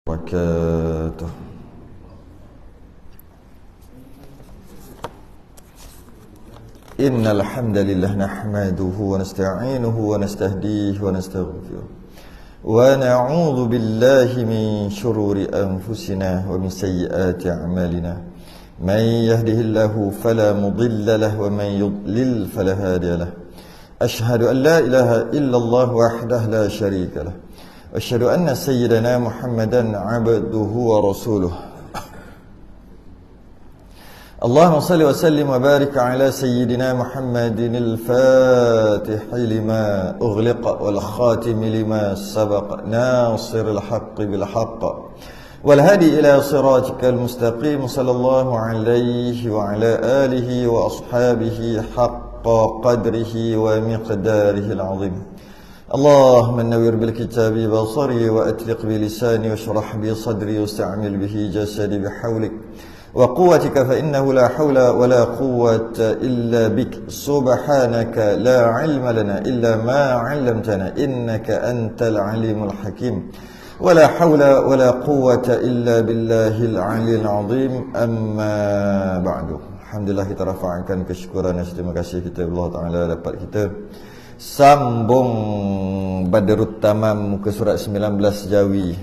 wabarakatuh. Innal hamdalillah nahmaduhu wa nasta'inuhu wa nastahdihi wa nastaghfiruh wa na'udzu billahi min shururi anfusina wa min sayyiati a'malina. Man yahdihillahu fala mudilla lahu wa man yudlil fala hadiya lahu. Ashhadu an la ilaha illallah wahdahu la syarika lahu. Asyhadu anna sayyidana Muhammadan 'abduhu wa rasuluh. Allahumma salli wa sallim wa barik ala sayyidina Muhammadin al-fatih lima ughliqa wal khatim lima sabaq nasiril haqqi bil haqq wal hadi ila siratikal mustaqim sallallahu alaihi wa ala alihi wa ashabihi haqqa qadrihi wa miqdarihi al-'azim. Allahumma nawwir bil kitabi basari wa atliq bi lisani wa shrah bi sadri wa sta'mil bihi jasadi bihawlik wa quwwatika fa innahu la hawla wa la quwwata illa bik. Subhanaka la ilma lana illa ma 'allamtana innaka antal alimul hakim. Wa la hawla wa la quwwata illa billahil 'aliyyil 'azim. Amma ba'du. Alhamdulillah, kita rafa'kan kesyukuran dan terima kasih kita Allah Taala dapat kita sambung Badrut Tamam muka surat 19 Jawi.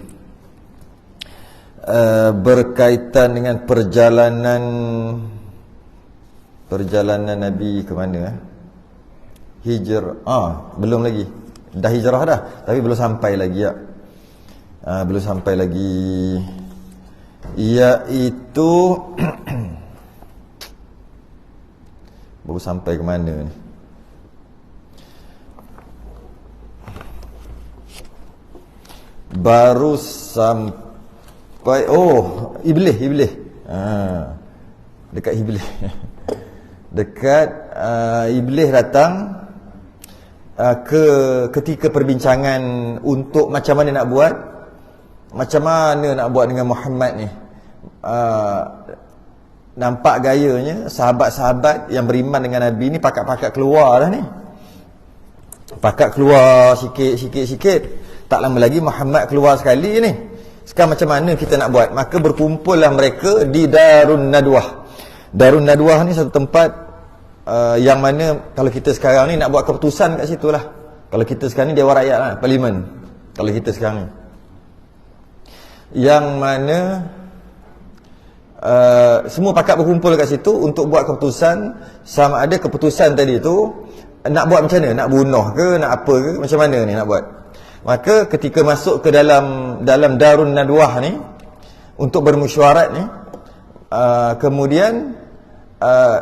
Berkaitan dengan perjalanan Nabi ke mana? Belum lagi. Dah hijrah dah, tapi belum sampai lagi ya. Belum sampai lagi. Iaitu baru sampai ke mana ni? Baru sampai Iblis. Dekat Iblis. Dekat Iblis datang ketika perbincangan untuk macam mana nak buat. Macam mana nak buat dengan Muhammad ni. Nampak gayanya sahabat-sahabat yang beriman dengan Nabi ni pakat-pakat keluar dah ni. Pakat keluar sikit. Tak lama lagi Muhammad keluar sekali ni. Sekarang macam mana kita nak buat? Maka berkumpullah mereka di Darun Nadwah. Darun Nadwah ni satu tempat yang mana kalau kita sekarang ni nak buat keputusan kat situ lah. Kalau kita sekarang ni Dewan Rakyat lah, Parlimen. Kalau kita sekarang ni, yang mana semua pakat berkumpul kat situ untuk buat keputusan. Sama ada keputusan tadi tu nak buat macam mana? Nak bunuh ke? Nak apa ke? Macam mana ni nak buat? Maka ketika masuk ke dalam Darun Nadwah ni untuk bermesyuarat ni, kemudian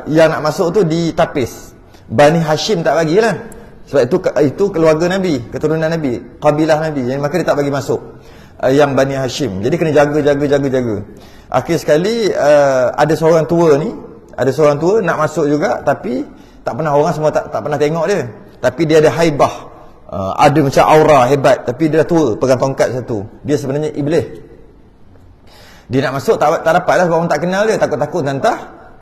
yang nak masuk tu ditapis. Bani Hashim tak bagilah. Sebab itu keluarga Nabi, keturunan Nabi, kabilah Nabi. Jadi maka dia tak bagi masuk yang Bani Hashim. Jadi kena jaga. Akhir sekali ada seorang tua nak masuk juga, tapi tak pernah, orang semua tak pernah tengok dia. Tapi dia ada haibah. Ada macam aura hebat, tapi dia dah tua, pegang tongkat satu. Dia sebenarnya Iblis. Dia nak masuk tak dapat lah sebab orang tak kenal dia. Takut-takut nanti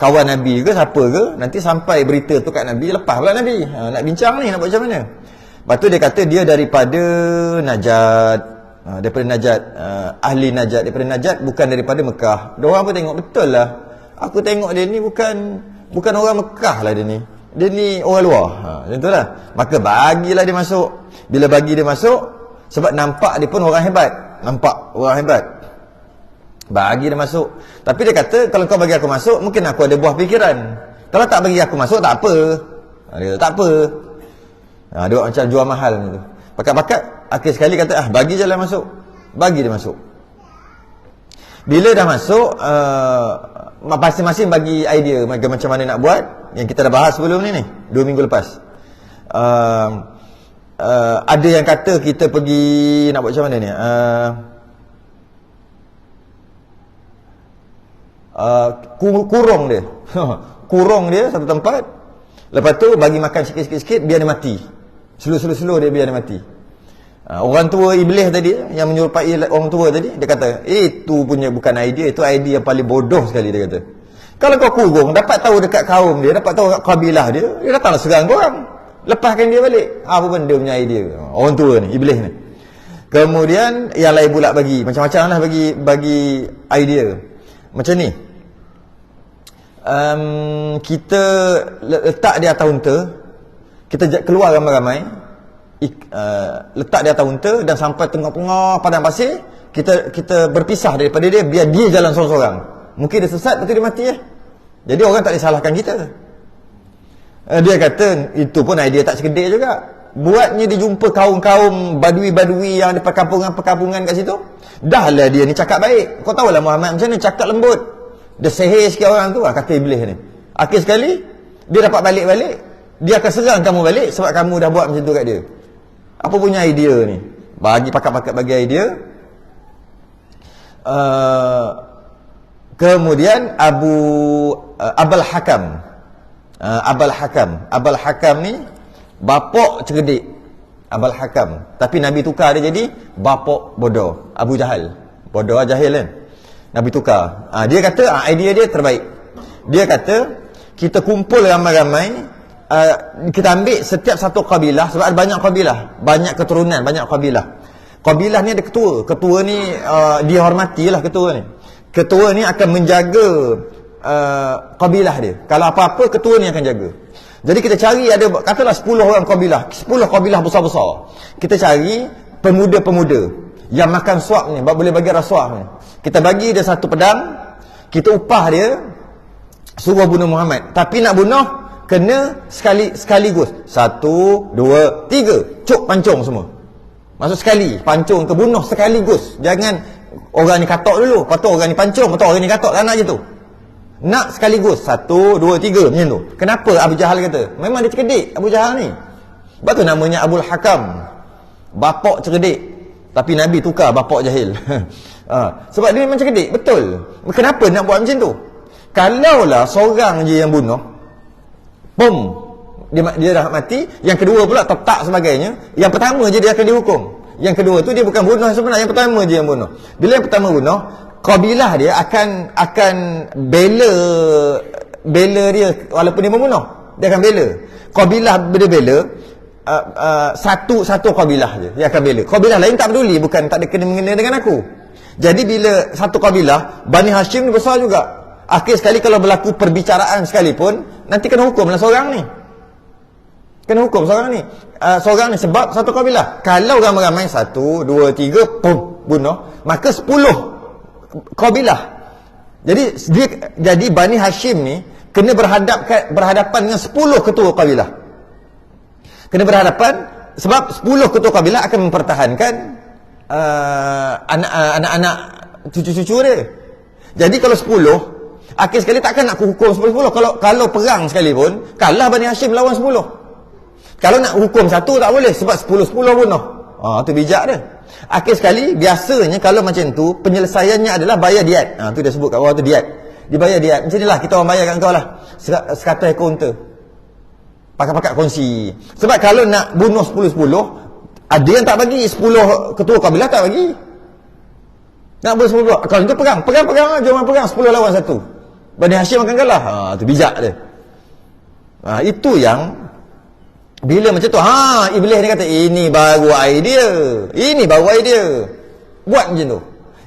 kawan Nabi ke siapa ke, nanti sampai berita tu kat Nabi, lepas pula Nabi nak bincang ni, nak buat macam mana. Lepas tu dia kata dia daripada Najat, ahli Najat, daripada Najat, bukan daripada Mekah. Diorang pun tengok betul lah, aku tengok dia ni bukan orang Mekah lah dia ni orang luar. Macam tu lah. Maka bagilah dia masuk. Bila bagi dia masuk, sebab nampak dia pun orang hebat. Bagi dia masuk. Tapi dia kata, kalau kau bagi aku masuk, mungkin aku ada buah fikiran. Kalau tak bagi aku masuk, tak apa. Dia kata, tak apa. Dia buat macam jual mahal macam tu. Pakat-pakat, akhir sekali kata, bagi je lah masuk. Bagi dia masuk. Bila dah masuk, masing-masing bagi idea macam mana nak buat. Yang kita dah bahas sebelum ni 2 minggu lepas. Ada yang kata kita pergi nak buat macam mana ni, kurung dia satu tempat. Lepas tu bagi makan sikit-sikit biar dia mati. Slow dia biar dia mati. Orang tua Iblis tadi yang menyerupai orang tua tadi, dia kata itu punya bukan idea, itu idea yang paling bodoh sekali. Dia kata kalau kau kurung, dapat tahu dekat kaum dia, dapat tahu dekat kabilah dia datanglah serang korang, lepaskan dia balik. Apa benda punya idea orang tua ni, Iblis ni. Kemudian yang lain pula bagi macam-macam lah, bagi idea. Macam ni. Kita letak di atas unta, kita keluar ramai-ramai, letak di atas unta dan sampai tengah-tengah padang pasir, kita berpisah daripada dia, biar dia jalan seorang-seorang. Mungkin dia sesat, betul dia mati. Jadi orang tak disalahkan kita. Dia kata itu pun idea tak sekedar juga. Buatnya dia jumpa kaum-kaum badui-badui yang ada perkampungan-perkampungan kat situ. Dah lah dia ni cakap baik. Kau tahulah Muhammad macam ni, cakap lembut. Dia sihir sikit orang tu lah, kata iblis ni. Akhir sekali dia dapat balik-balik, dia akan serang kamu balik sebab kamu dah buat macam tu kat dia. Apa punya idea ni? Bagi pakat-pakat bagi idea. Kemudian Abul Hakam. Abul Hakam ni bapak cerdik, Abul Hakam. Tapi Nabi tukar dia jadi bapak bodoh, Abu Jahal. Bodoh lah, jahil kan. Nabi tukar. Dia kata idea dia terbaik. Dia kata kita kumpul ramai-ramai, kita ambil setiap satu kabilah, sebab ada banyak kabilah, banyak keturunan, banyak kabilah. Kabilah ni ada ketua. Ketua ni dihormatilah ketua ni. Ketua ni akan menjaga kabilah dia. Kalau apa-apa ketua ni akan jaga. Jadi kita cari, ada katalah 10 orang kabilah, 10 kabilah besar-besar. Kita cari pemuda-pemuda yang makan suap ni, boleh bagi rasuah ni. Kita bagi dia satu pedang, kita upah dia, suruh bunuh Muhammad. Tapi nak bunuh kena sekaligus. 1, 2, 3, cuk pancung semua. Maksud sekali, pancung ke bunuh sekaligus. Jangan orang ni katok dulu, lepas tu orang ni pancung, lepas tu orang ni katok, tak nak je tu. Nak sekaligus, 1, 2, 3 macam tu. Kenapa Abu Jahal kata? Memang dia cerdik Abu Jahal ni. Sebab tu namanya Abul Hakam, bapak cerdik. Tapi Nabi tukar bapak jahil. Sebab dia memang cerdik, betul. Kenapa nak buat macam tu? Kalaulah seorang je yang bunuh, dia dah mati. Yang kedua pula tak sebagainya. Yang pertama je dia akan dihukum. Yang kedua tu dia bukan bunuh sebenarnya, yang pertama je yang bunuh. Bila yang pertama bunuh, kabilah dia akan bela dia walaupun dia membunuh. Dia akan bela. Kabilah bela satu kabilah je dia akan bela. Kabilah lain tak peduli, bukan tak ada kena-mengena dengan aku. Jadi bila satu kabilah, Bani Hashim ni besar juga. Akhir sekali kalau berlaku perbicaraan sekalipun, nanti kena hukum lah seorang ni. Kena hukum seorang ni. Seorang ni sebab satu kabilah. Kalau ramai-ramai 1, 2, 3 bunuh, maka 10 kabilah. Jadi Bani Hashim ni kena berhadapan dengan 10 ketua kabilah. Kena berhadapan sebab 10 ketua kabilah akan mempertahankan anak-anak cucu-cucu dia. Jadi kalau 10, akhir sekali takkan nak hukum 10-10. Kalau perang sekalipun, kalah Bani Hashim lawan 10. Kalau nak hukum satu tak boleh sebab 10-10 bunuh. Tu bijak dia. Akhir sekali biasanya kalau macam tu penyelesaiannya adalah bayar diat. Tu dia sebut kat bawah tu diat. Dibayar diat. Macam inilah kita orang bayar kat kau lah. 100 ekor unta. Pakat-pakat kongsi. Sebab kalau nak bunuh 10-10, ada yang tak bagi. 10 ketua kabilah tak bagi. Nak bunuh 10-10. Kalau itu perang lah. Jom perang 10 lawan 1. Bani Hashim akan kalah. Tu bijak dia. Itu yang bila macam tu, iblis ni kata, ini baru idea. Ini baru idea. Buat macam tu.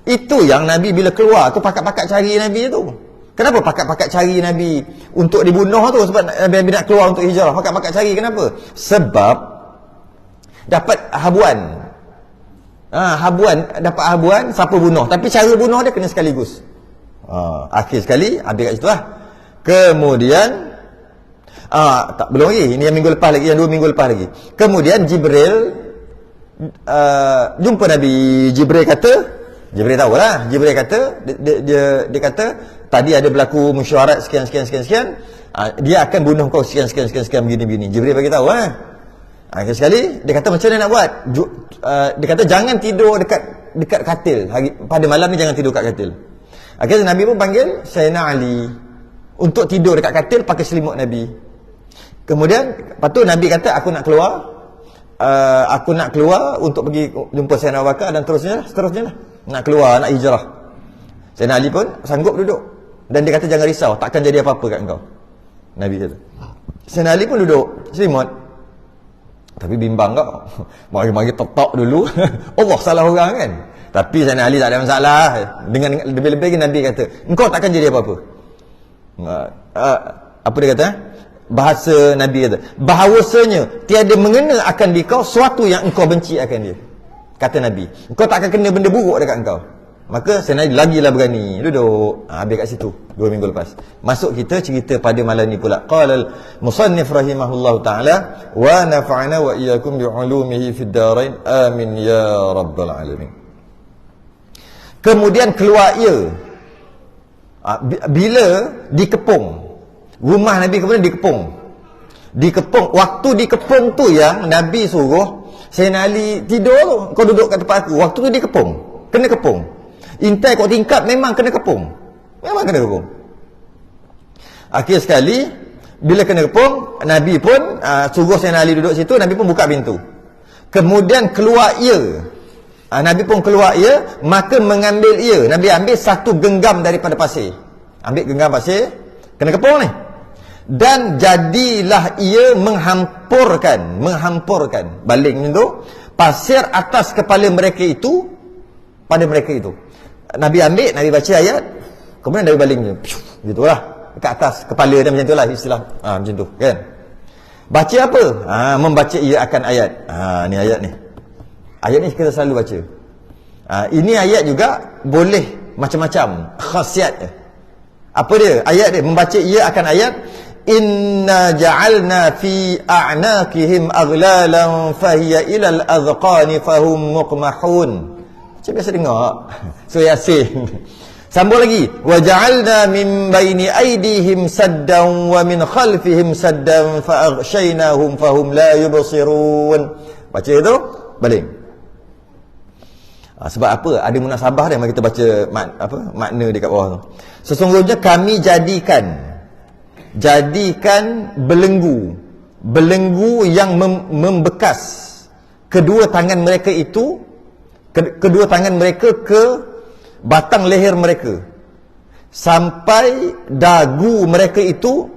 Itu yang Nabi bila keluar tu, pakat-pakat cari Nabi tu. Kenapa pakat-pakat cari Nabi untuk dibunuh tu? Sebab Nabi nak keluar untuk hijrah. Pakat-pakat cari, kenapa? Sebab dapat habuan. Dapat habuan, siapa bunuh. Tapi cara bunuh dia kena sekaligus. Akhir sekali, habis kat situ lah. Kemudian, tak, belum lagi. Ini yang minggu lepas lagi, yang 2 minggu lepas lagi. Kemudian Jibril jumpa Nabi. Jibril tahulah. Jibril kata dia kata tadi ada berlaku mesyuarat sekian. Dia akan bunuh kau sekian begini. Jibril bagi tahu akhir sekali dia kata macam mana nak buat. Dia kata jangan tidur dekat katil. Pada malam ni jangan tidur dekat katil. Akhirnya Nabi pun panggil Sayyidina Ali untuk tidur dekat katil pakai selimut Nabi. Kemudian lepas tu Nabi kata aku nak keluar untuk pergi jumpa Sayyidina Abu Bakar dan seterusnya lah. Nak keluar, nak hijrah. Sayyidina Ali pun sanggup duduk. Dan dia kata jangan risau, takkan jadi apa-apa kat engkau. Nabi kata. Sayyidina Ali pun duduk selimut. Tapi bimbang kau. Mari-mari tetok dulu. Allah salah orang kan. Tapi Sayyidina Ali tak ada masalah. Dengan lebih-lebih Nabi kata, engkau takkan jadi apa-apa. Apa dia kata? Bahasa Nabi kata, bahawasanya tiada mengena akan di kau suatu yang engkau benci akan dia. Kata Nabi, engkau tak akan kena benda buruk dekat engkau. Maka Sayyidina Ali lagilah berani. Duduk. Habis kat situ 2 minggu lepas. Masuk kita cerita pada malam ni pula. Qala al-musannif rahimahullahu taala wa nafa'ana wa iyyakum bi'ulumihi fid darain. Amin ya rabbal alamin. Kemudian keluar ia. Bila dikepung. Rumah Nabi kemudian dikepung. Dikepung. Waktu dikepung tu yang Nabi suruh Sayyidina Ali tidur tu. Kau duduk kat tempat aku. Waktu tu dikepung. Kena kepung. Intai kau tingkap memang kena kepung. Memang kena kepung. Akhir sekali bila kena kepung, Nabi pun suruh Sayyidina Ali duduk situ, Nabi pun buka pintu. Kemudian keluar ia. Nabi pun keluar ia, maka mengambil ia. Nabi ambil satu genggam daripada pasir. Ambil genggam pasir, kena kepung ni. Dan jadilah ia menghampurkan baling macam tu pasir atas kepala mereka itu pada mereka itu. Nabi ambil, Nabi baca ayat, kemudian Nabi baling gitulah dekat atas kepala dia, macam itulah istilah macam tu kan. Baca apa? Membaca ia akan ayat. Ni ayat ni. Ayat ni kita selalu baca. Ini ayat juga boleh macam-macam khasiat. Apa dia? Ayat dia membaca ia akan ayat. Inna ja'alna fi a'naqihim aghlalan fahiya ilal adhqani fahum muqmahun. Macam biasa dengar surah Yasin. Sambung lagi, wa ja'alna min baini aydihim saddan wa min khalfihim saddan fa aghshaynahum fahum la yubsirun. Baca itu balik. Sebab apa? Ada munasabah dia, mari kita baca makna dekat bawah tu. Sesungguhnya kami jadikan belenggu yang membekas kedua tangan mereka itu, kedua tangan mereka ke batang leher mereka, sampai dagu mereka itu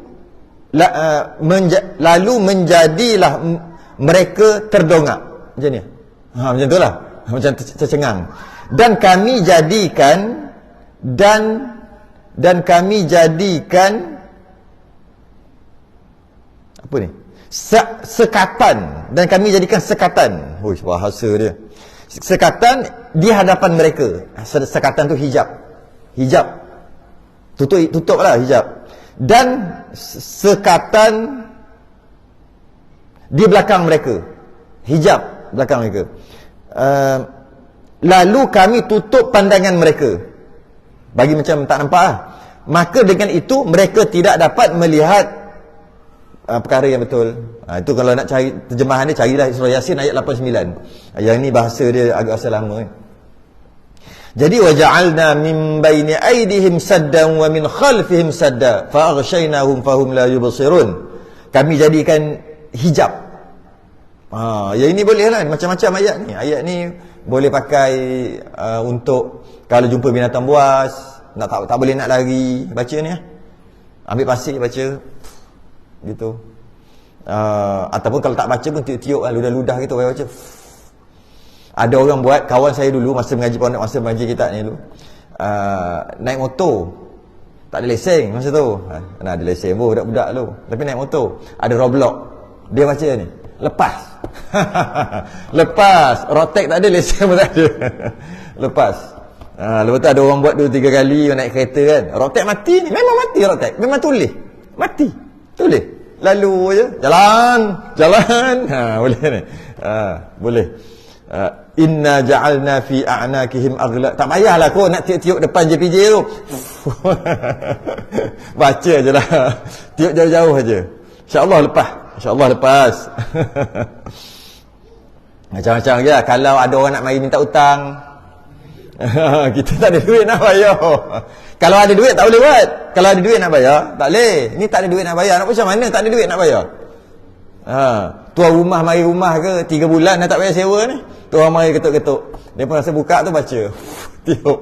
lalu menjadilah mereka terdongak. Macam ni. Macam itulah. Macam tercengang. Dan kami jadikan apa ni? Sekatan. Dan kami jadikan sekatan. Bahasa dia. Sekatan di hadapan mereka. Sekatan tu hijab. Tutuplah hijab. Dan sekatan di belakang mereka. Hijab belakang mereka. Lalu kami tutup pandangan mereka. Bagi macam tak nampak lah. Maka dengan itu mereka tidak dapat melihat perkara yang betul. Itu kalau nak cari terjemahan dia, carilah surah Yasin ayat 89. Yang ni bahasa dia agak rasa lama. Jadi waja'alna min baini aydihim saddan wa min khalfihim sadda fa aghshaynahum fahum la yubsirun. Kami jadikan hijab. Yang ini boleh lah, macam-macam ayat ni. Ayat ni boleh pakai untuk kalau jumpa binatang buas, tak boleh nak lari, baca ni ambil pasir baca gitu. Ataupun kalau tak baca pun tiup-tiup lah, ludah-ludah gitu baca. Ada orang buat, kawan saya dulu masa mengaji kitab ni dulu, naik motor, tak ada lesen masa tu. Ada lesen pun budak-budak tu, tapi naik motor ada Roblox, dia baca ni lepas rotek tak ada, lesen pun tak ada. Lepas tu ada orang buat 2-3 kali naik kereta kan, rotek mati ni, memang mati rotek, memang tulis mati, tulis lalu je jalan boleh ni. Boleh. Inna ja'alna fi a'naqihim aghlal. Tak payahlah kau nak tiup-tiup depan JPJ tu. Baca je lah, tiup jauh-jauh aja. InsyaAllah lepas. Macam-macam je lah. Kalau ada orang nak mari minta hutang, kita tak ada duit nak bayar. Kalau ada duit tak boleh buat. Kalau ada duit nak bayar, tak boleh. Ni tak ada duit nak bayar, nak macam mana tak ada duit nak bayar? Tuan rumah mari rumah ke 3 bulan dah tak bayar sewa ni, tuan mari ketuk-ketuk, dia pun rasa buka tu baca tiup.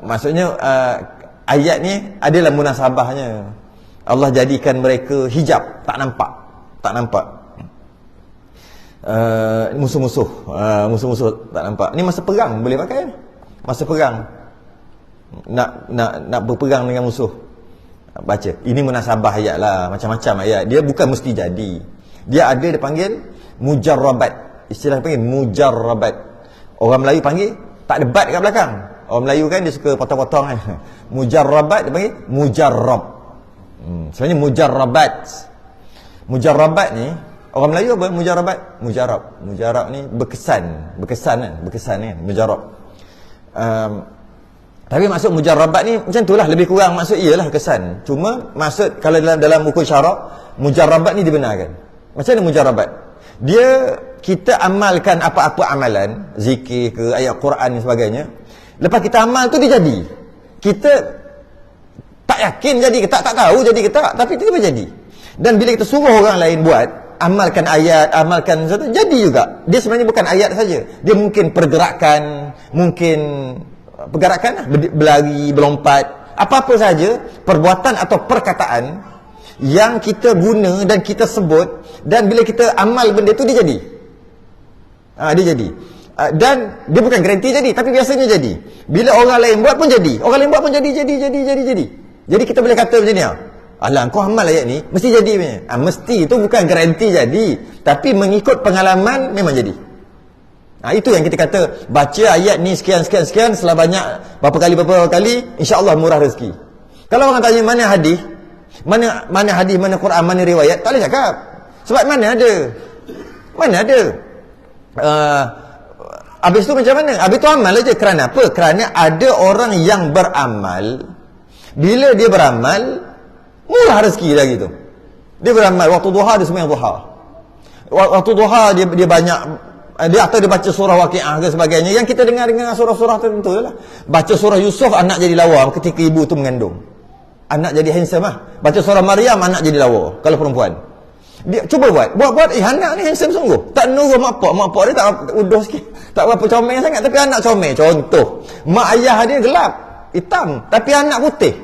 Maksudnya ayat ni adalah munasabahnya. Allah jadikan mereka hijab, tak nampak. Musuh-musuh tak nampak. Ni masa perang boleh pakai. Masa perang nak berperang dengan musuh. Baca. Ini munasabah ayat lah, macam-macam ayat. Dia bukan mesti jadi. Dia ada dia panggil mujarrabat. Istilah panggil mujarrabat. Orang Melayu panggil tak ada bat kat belakang. Orang Melayu kan dia suka potong-potong kan. Mujarrabat dia panggil mujarrab. Sebenarnya mujarrabat. Mujarrabat ni orang Melayu apa? Mujarrabat. Mujarab ni berkesan kan. Mujarab. Tapi maksud mujarrabat ni macam itulah, lebih kurang maksud ialah kesan. Cuma maksud kalau dalam buku syarak, mujarrabat ni dibenarkan. Macam mana mujarrabat? Dia kita amalkan apa-apa amalan, zikir ke, ayat Quran dan sebagainya. Lepas kita amal tu dia jadi. Kita tak yakin jadi ke tak tahu jadi ke tak, tapi tiba-tiba jadi. Dan bila kita suruh orang lain buat, amalkan ayat, amalkan sesuatu, jadi juga. Dia sebenarnya bukan ayat saja. Dia mungkin pergerakan, berlari, berlompat, apa-apa saja, perbuatan atau perkataan yang kita guna dan kita sebut, dan bila kita amal benda tu dia jadi. Dia jadi. Dan dia bukan garanti jadi, tapi biasanya jadi. Bila orang lain buat pun jadi. Orang lain buat pun jadi. Jadi kita boleh kata macam ni, alah kau amal ayat ni mesti jadi punya. Mesti itu bukan garanti jadi, tapi mengikut pengalaman memang jadi. Itu yang kita kata baca ayat ni sekian setelah banyak berapa kali insya-Allah murah rezeki. Kalau orang tanya mana hadis, mana Quran, mana riwayat, tak boleh cakap. Sebab mana ada. Habis tu macam mana? Habis tu amal aja. Kerana apa? Kerana ada orang yang beramal. Bila dia beramal, murah rezeki dah gitu. Dia beramal waktu duha, dia sembahyang duha. Waktu duha dia banyak, dia atau dia baca surah Waqiah ke sebagainya yang kita dengar surah-surah tertentu lah. Baca surah Yusuf, anak jadi lawa ketika ibu tu mengandung. Anak jadi handsome lah. Baca surah Maryam, anak jadi lawa kalau perempuan. Dia cuba buat anak ni handsome sungguh. Tak nurut mak pak dia tak udah sikit. Tak berapa comel sangat, tapi anak comel. Contoh, mak ayah dia gelap, hitam, tapi anak putih.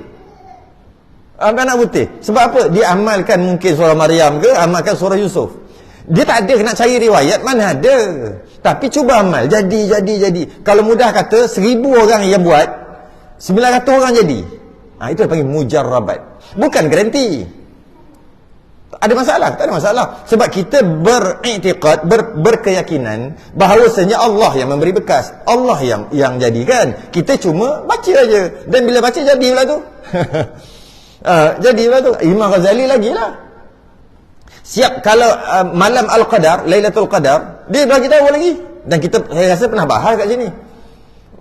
Anak putih. Sebab apa? Dia amalkan mungkin surah Maryam ke, amalkan surah Yusuf. Dia tak ada nak cari riwayat, mana ada. Tapi cuba amal, jadi. Kalau mudah kata 1000 orang yang buat, 900 orang jadi. Itu panggil mujarrabat. Bukan garanti. Ada masalah? Tak ada masalah. Sebab kita beriktikad, berkeyakinan bahawasanya Allah yang memberi bekas, Allah yang jadikan. Kita cuma baca aja. Dan bila baca jadilah tu. Jadilah tu. Imam Ghazali lagi lah. Siap kalau malam Al-Qadar, Lailatul Qadar, dia bagi tahu lagi. Dan saya rasa pernah bahas kat sini.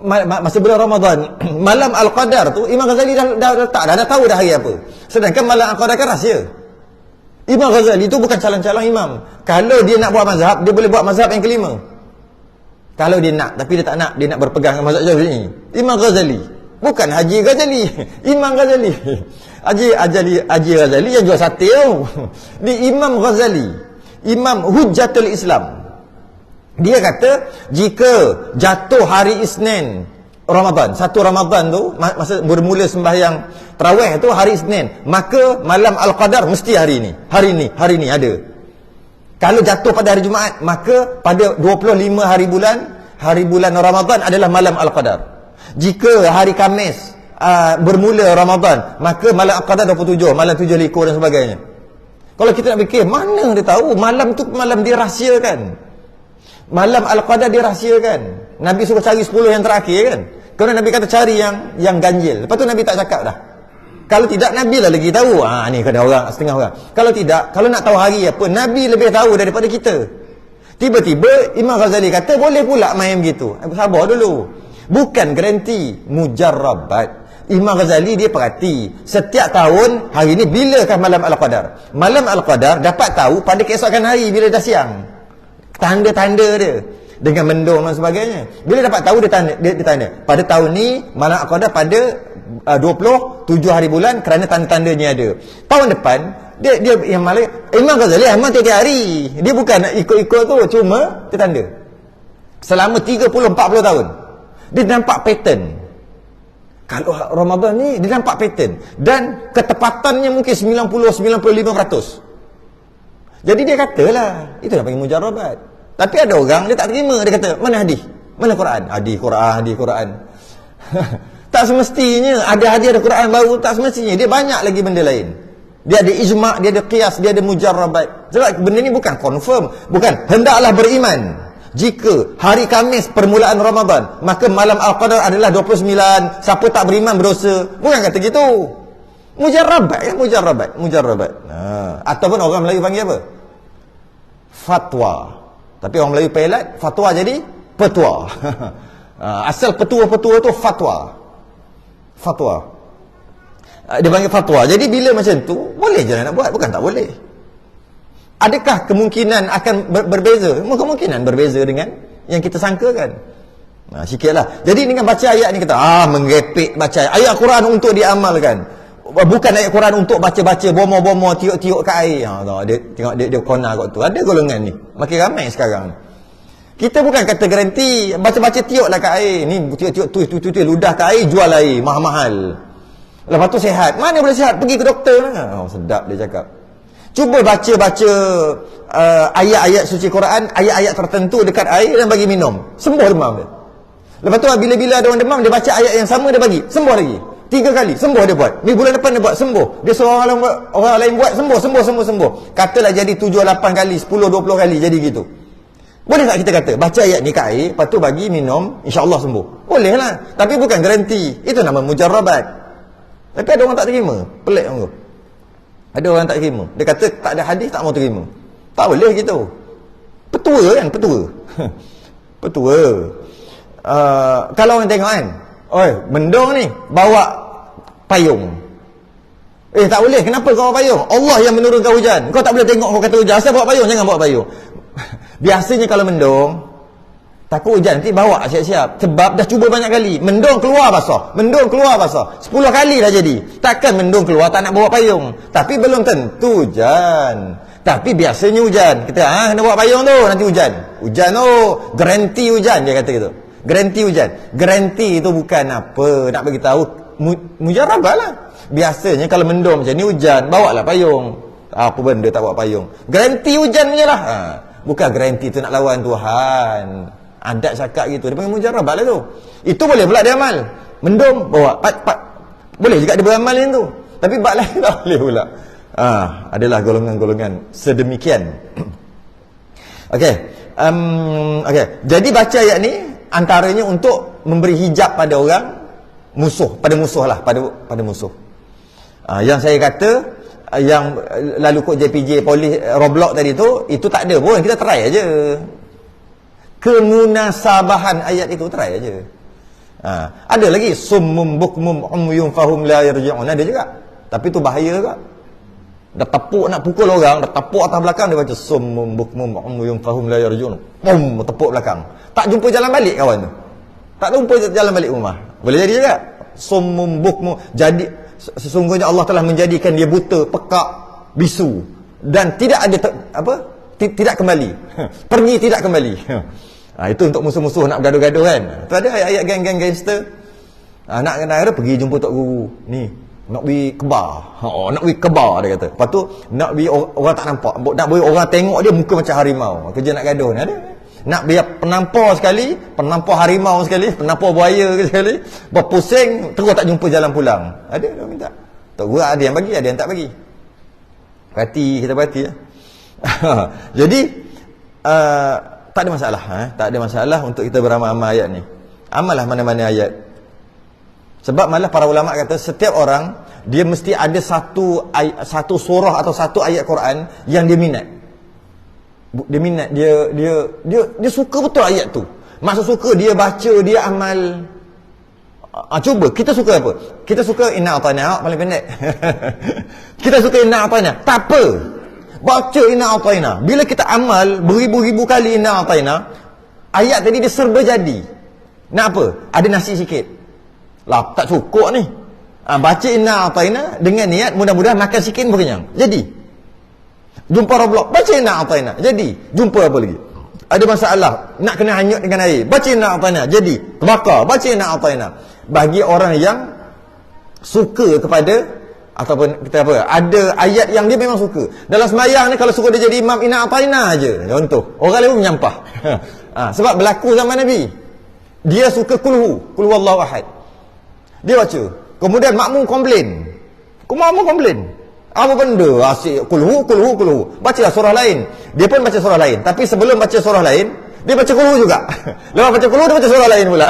Masa bulan Ramadan, malam Al-Qadar tu Imam Ghazali dah letak dah tahu dah hari apa. Sedangkan malam Al-Qadar kan rahsia. Imam Ghazali tu bukan calon-calon imam. Kalau dia nak buat mazhab, dia boleh buat mazhab yang kelima. Kalau dia nak, tapi dia tak nak, dia nak berpegang dengan mazhab Syafi'i. Imam Ghazali, bukan Haji Ghazali. Imam Ghazali. Haji Ghazali yang jual sate tu. Di Imam Ghazali, Imam Hujjatul Islam. Dia kata jika jatuh hari Isnin Ramadan, 1 Ramadan tu, masa bermula sembahyang tarawih tu hari Isnin, maka malam Al-Qadar mesti hari ni ada. Kalau jatuh pada hari Jumaat, maka pada 25 hari bulan Ramadan adalah malam Al-Qadar. Jika hari Khamis bermula Ramadan, maka malam Al-Qadar 27, malam 7 likur dan sebagainya. Kalau kita nak fikir, mana dia tahu malam tu malam dirahsiakan. Malam Al-Qadar dirahsiakan. Nabi suruh cari 10 yang terakhir kan. Kerana Nabi kata cari yang ganjil. Lepas tu Nabi tak cakap dah. Kalau tidak, Nabi lah lagi tahu. Ni kena orang, setengah orang. Kalau tidak, kalau nak tahu hari apa, Nabi lebih tahu daripada kita. Tiba-tiba Imam Ghazali kata boleh pula main begitu. Sabar dulu. Bukan garanti, mujarrabat. Imam Ghazali dia perhati setiap tahun hari ni bilakah malam Al-Qadar. Malam Al-Qadar dapat tahu pada keesokan hari bila dah siang. Tanda-tanda dia dengan mendung dan sebagainya. Bila dapat tahu dia tanda. Pada tahun ni malam Al-Qadar pada 27 hari bulan kerana tanda-tandanya ada. Tahun depan dia yang malam Imam Ghazali amal tiap hari. Dia bukan nak ikut-ikut tu, cuma dia tanda. Selama 30-40 tahun dia nampak pattern. Kalau Ramadan ni dia nampak pattern dan ketepatannya mungkin 90-95%. Jadi dia katalah, itu dah panggil mujarrabat. Tapi ada orang dia tak terima, dia kata, mana hadis? Mana Quran? Hadis Quran. Tak semestinya ada hadis ada Quran baru, tak semestinya. Dia banyak lagi benda lain. Dia ada ijma', dia ada qiyas, dia ada mujarrabat. Sebab benda ni bukan confirm, bukan hendaklah beriman. Jika hari Khamis permulaan Ramadan, maka malam Al-Qadar adalah 29, siapa tak beriman berdosa. Bukan kata gitu. Mujarrabat kan, mujarrabat. Ataupun orang Melayu panggil apa? Fatwa. Tapi orang Melayu pelat, fatwa jadi petua. Asal petua-petua tu fatwa. Dia panggil fatwa. Jadi bila macam tu, boleh je nak buat, bukan tak boleh. Adakah kemungkinan akan berbeza? Kemungkinan berbeza dengan yang kita sangkakan. Sikitlah. Jadi dengan baca ayat ni kita menggepek baca ayat Quran untuk diamalkan. Bukan ayat Quran untuk baca-baca bomo-bomo tiuk-tiuk kat air. Dia tengok dia kona kat tu. Ada golongan ni. Makin ramai sekarang. Kita bukan kata garanti baca-baca tiuklah kat air. Ni tiuk-tiuk tu ludah kat air, jual air mahal-mahal. Lepas tu sihat. Mana boleh sihat? Pergi ke doktor. Sedap dia cakap. Cuba baca-baca ayat-ayat suci Quran, ayat-ayat tertentu dekat air dan bagi minum. Sembuh demam dia. Lepas tu bila-bila ada orang demam, dia baca ayat yang sama, dia bagi. Sembuh lagi. 3 kali. Sembuh dia buat. Ni bulan depan dia buat. Sembuh. Dia suruh orang lain buat. Sembuh. Katalah jadi 7-8 kali, 10-20 kali jadi gitu. Boleh tak kita kata, baca ayat ni kat air, lepas tu bagi minum, insya-Allah sembuh. Boleh lah. Tapi bukan garanti. Itu nama mujarrabat. Tapi ada orang tak terima. Pelik orang tu. Ada orang tak terima. Dia kata tak ada hadis, tak mau terima. Tak boleh gitu. Petua kan, petua. Kalau orang tengok kan, mendung ni bawa payung. Tak boleh. Kenapa kau bawa payung? Allah yang menurunkan hujan. Kau tak boleh tengok kau kata hujan. Asal bawa payung, jangan bawa payung. Biasanya kalau mendung, takut hujan, nanti bawa siap-siap. Sebab dah cuba banyak kali. Mendung keluar basah. 10 kali dah jadi. Takkan mendung keluar tak nak bawa payung. Tapi belum tentu hujan. Tapi biasanya hujan. Kita kena bawa payung tu, nanti hujan. Hujan tu, garanti hujan, dia kata gitu. Garanti hujan. Garanti itu bukan apa, nak bagi tahu mujarabah lah. Biasanya kalau mendung macam ni hujan, bawalah payung. Apa benda tak bawa payung? Garanti hujan punya lah. Bukan garanti tu nak lawan Tuhan. Adat cakap gitu. Dia panggil mujarabah lah tu. Itu boleh pula dia amal. Mendung, bawa boleh juga dia beramal yang tu. Tapi bab lain tak boleh pula. Adalah golongan-golongan sedemikian. Okey. Jadi baca ayat ni antaranya untuk memberi hijab pada orang musuh, pada musuh. Yang saya kata yang lalu kod JPJ polis Roblox tadi tu, itu tak ada pun, kita try aja. Kemunasabahan ayat itu try aja. Ada lagi summum bukmum umyun fahum la yarji'un, ada juga. Tapi tu bahaya juga. Dah tepuk nak pukul orang, dah tepuk atas belakang, dia baca summum bukmum umyun fahum la yarji'un. Pum, tepuk belakang. Tak jumpa jalan balik kawan tu. Tak jumpa jalan balik rumah. Boleh jadi juga. Summum bukmum, jadi sesungguhnya Allah telah menjadikan dia buta, pekak, bisu dan tidak ada tidak kembali. Pergi tidak kembali. Itu untuk musuh-musuh nak bergaduh-gaduh kan. Tu ada ayat-ayat geng-geng gangster. Nak kena pergi jumpa tok guru. Ni nak pergi kebar. Nak pergi kebar dia kata. Lepas tu nak pergi orang tak nampak. Nak pergi orang tengok dia muka macam harimau. Kerja nak gaduh ni ada. Nak biar penampar sekali, penampar harimau sekali, penampar buaya sekali, berpusing terus tak jumpa jalan pulang. Ada dia minta. Tok guru ada yang bagi, ada yang tak bagi. Kita perhati ya. Jadi tak ada masalah, tak ada masalah untuk kita beramal-amal ayat ni. Amallah mana-mana ayat. Sebab malah para ulama kata setiap orang dia mesti ada satu surah atau satu ayat Quran yang dia minat. Dia suka betul ayat tu. Maksud suka dia baca, dia amal. Cuba kita suka apa? Kita suka inna atana paling pendek. Kita suka inna atana. Tak apa. Baca inna atana. Bila kita amal beribu-ribu kali inna atana, ayat tadi dia serba jadi. Nak apa? Ada nasi sikit. Lah tak cukup ni. Baca inna atana dengan niat mudah-mudahan makan sikit pun kenyang. Jadi jumpa Roblox, baca inna atana. Jadi jumpa apa lagi? Ada masalah, nak kena hanyut dengan air, baca inna atana. Jadi terbakar, baca inna atana. Bagi orang yang suka kepada, ataupun kita apa, ada ayat yang dia memang suka. Dalam sembahyang ni kalau suruh dia jadi imam inna ataina aje, contoh, orang lain pun menyampah. Sebab berlaku zaman Nabi, dia suka kul huwallahu ahad, dia baca, kemudian makmum komplain, apa benda asyik kul hu, bacalah surah lain. Dia pun baca surah lain, tapi sebelum baca surah lain dia baca kul hu juga. Lepas baca kul hu dia baca surah lain pula.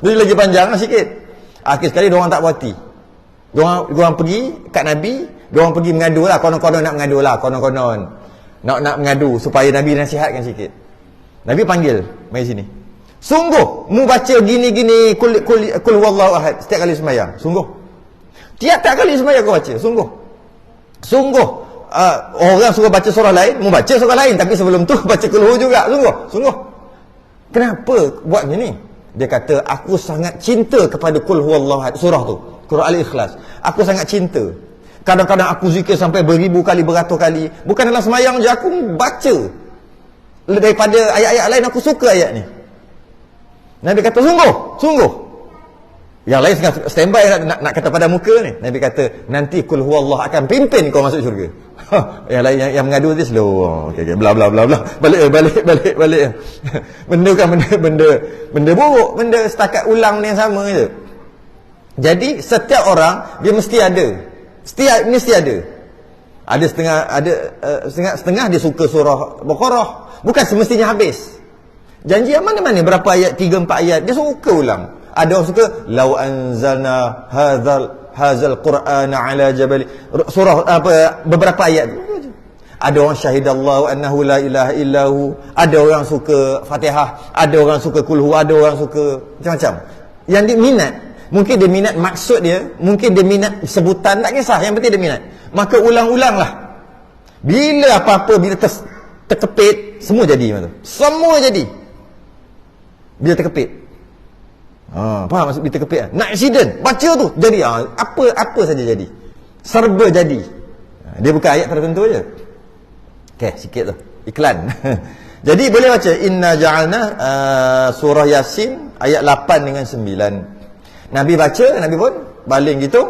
Jadi lagi panjang sikit. Akhir sekali diorang tak puas hati. Diorang pergi kat Nabi, diorang pergi mengadu lah, konon-konon nak mengadu lah, konon-konon nak mengadu supaya Nabi nasihatkan sikit. Nabi panggil, mari sini. Sungguh mu baca gini-gini kul huwallahu ahad setiap kali sembahyang? Sungguh? Tiap-tiap kali sembahyang kau baca? Sungguh orang suruh baca surah lain, mu baca surah lain, tapi sebelum tu baca kul hu juga? Sungguh? Kenapa buat macam ni? Dia kata, aku sangat cinta kepada kul huwallahu ahad, surah tu, surah Al-Ikhlas. Aku sangat cinta. Kadang-kadang aku zikir sampai beribu kali, beratus kali. Bukan dalam sembahyang je, aku baca. Daripada ayat-ayat lain, aku suka ayat ni. Nabi kata, sungguh. Yang lain standby nak kata pada muka ni. Nabi kata, nanti kul huwallah akan pimpin kau masuk syurga. Yang lain yang mengadu dia slow. Okay, bla bla bla bla. Balik. Benda kan benda buruk, benda setakat ulang ni yang sama je. Jadi setiap orang dia mesti ada. Mesti ada. Ada setengah dia suka surah Baqarah, bukan semestinya habis. Janji yang mana-mana berapa ayat, 3-4 ayat dia suka ulang. Ada orang suka lau anzalna hadzal qur'ana ala jabal, surah apa, beberapa ayat. Ada orang syahidallahu annahu la ilaha illahu, ada orang suka Fatihah, ada orang suka kulhu, ada orang suka macam-macam. Yang dia minat, mungkin dia minat maksud dia, mungkin dia minat sebutan, tak kisah, yang penting dia minat. Maka ulang-ulanglah. Bila apa-apa, bila terkepit, semua jadi macam tu. Semua jadi. Bila terkepit. Faham maksud bila terkepit? Nak accident, baca tu jadi. Apa saja jadi. Serba jadi. Dia bukan ayat tertentu je. Okey, sikit tu iklan. Jadi boleh baca inna ja'alna surah Yasin ayat 8 dengan 9. Nabi baca, Nabi pun baling gitu.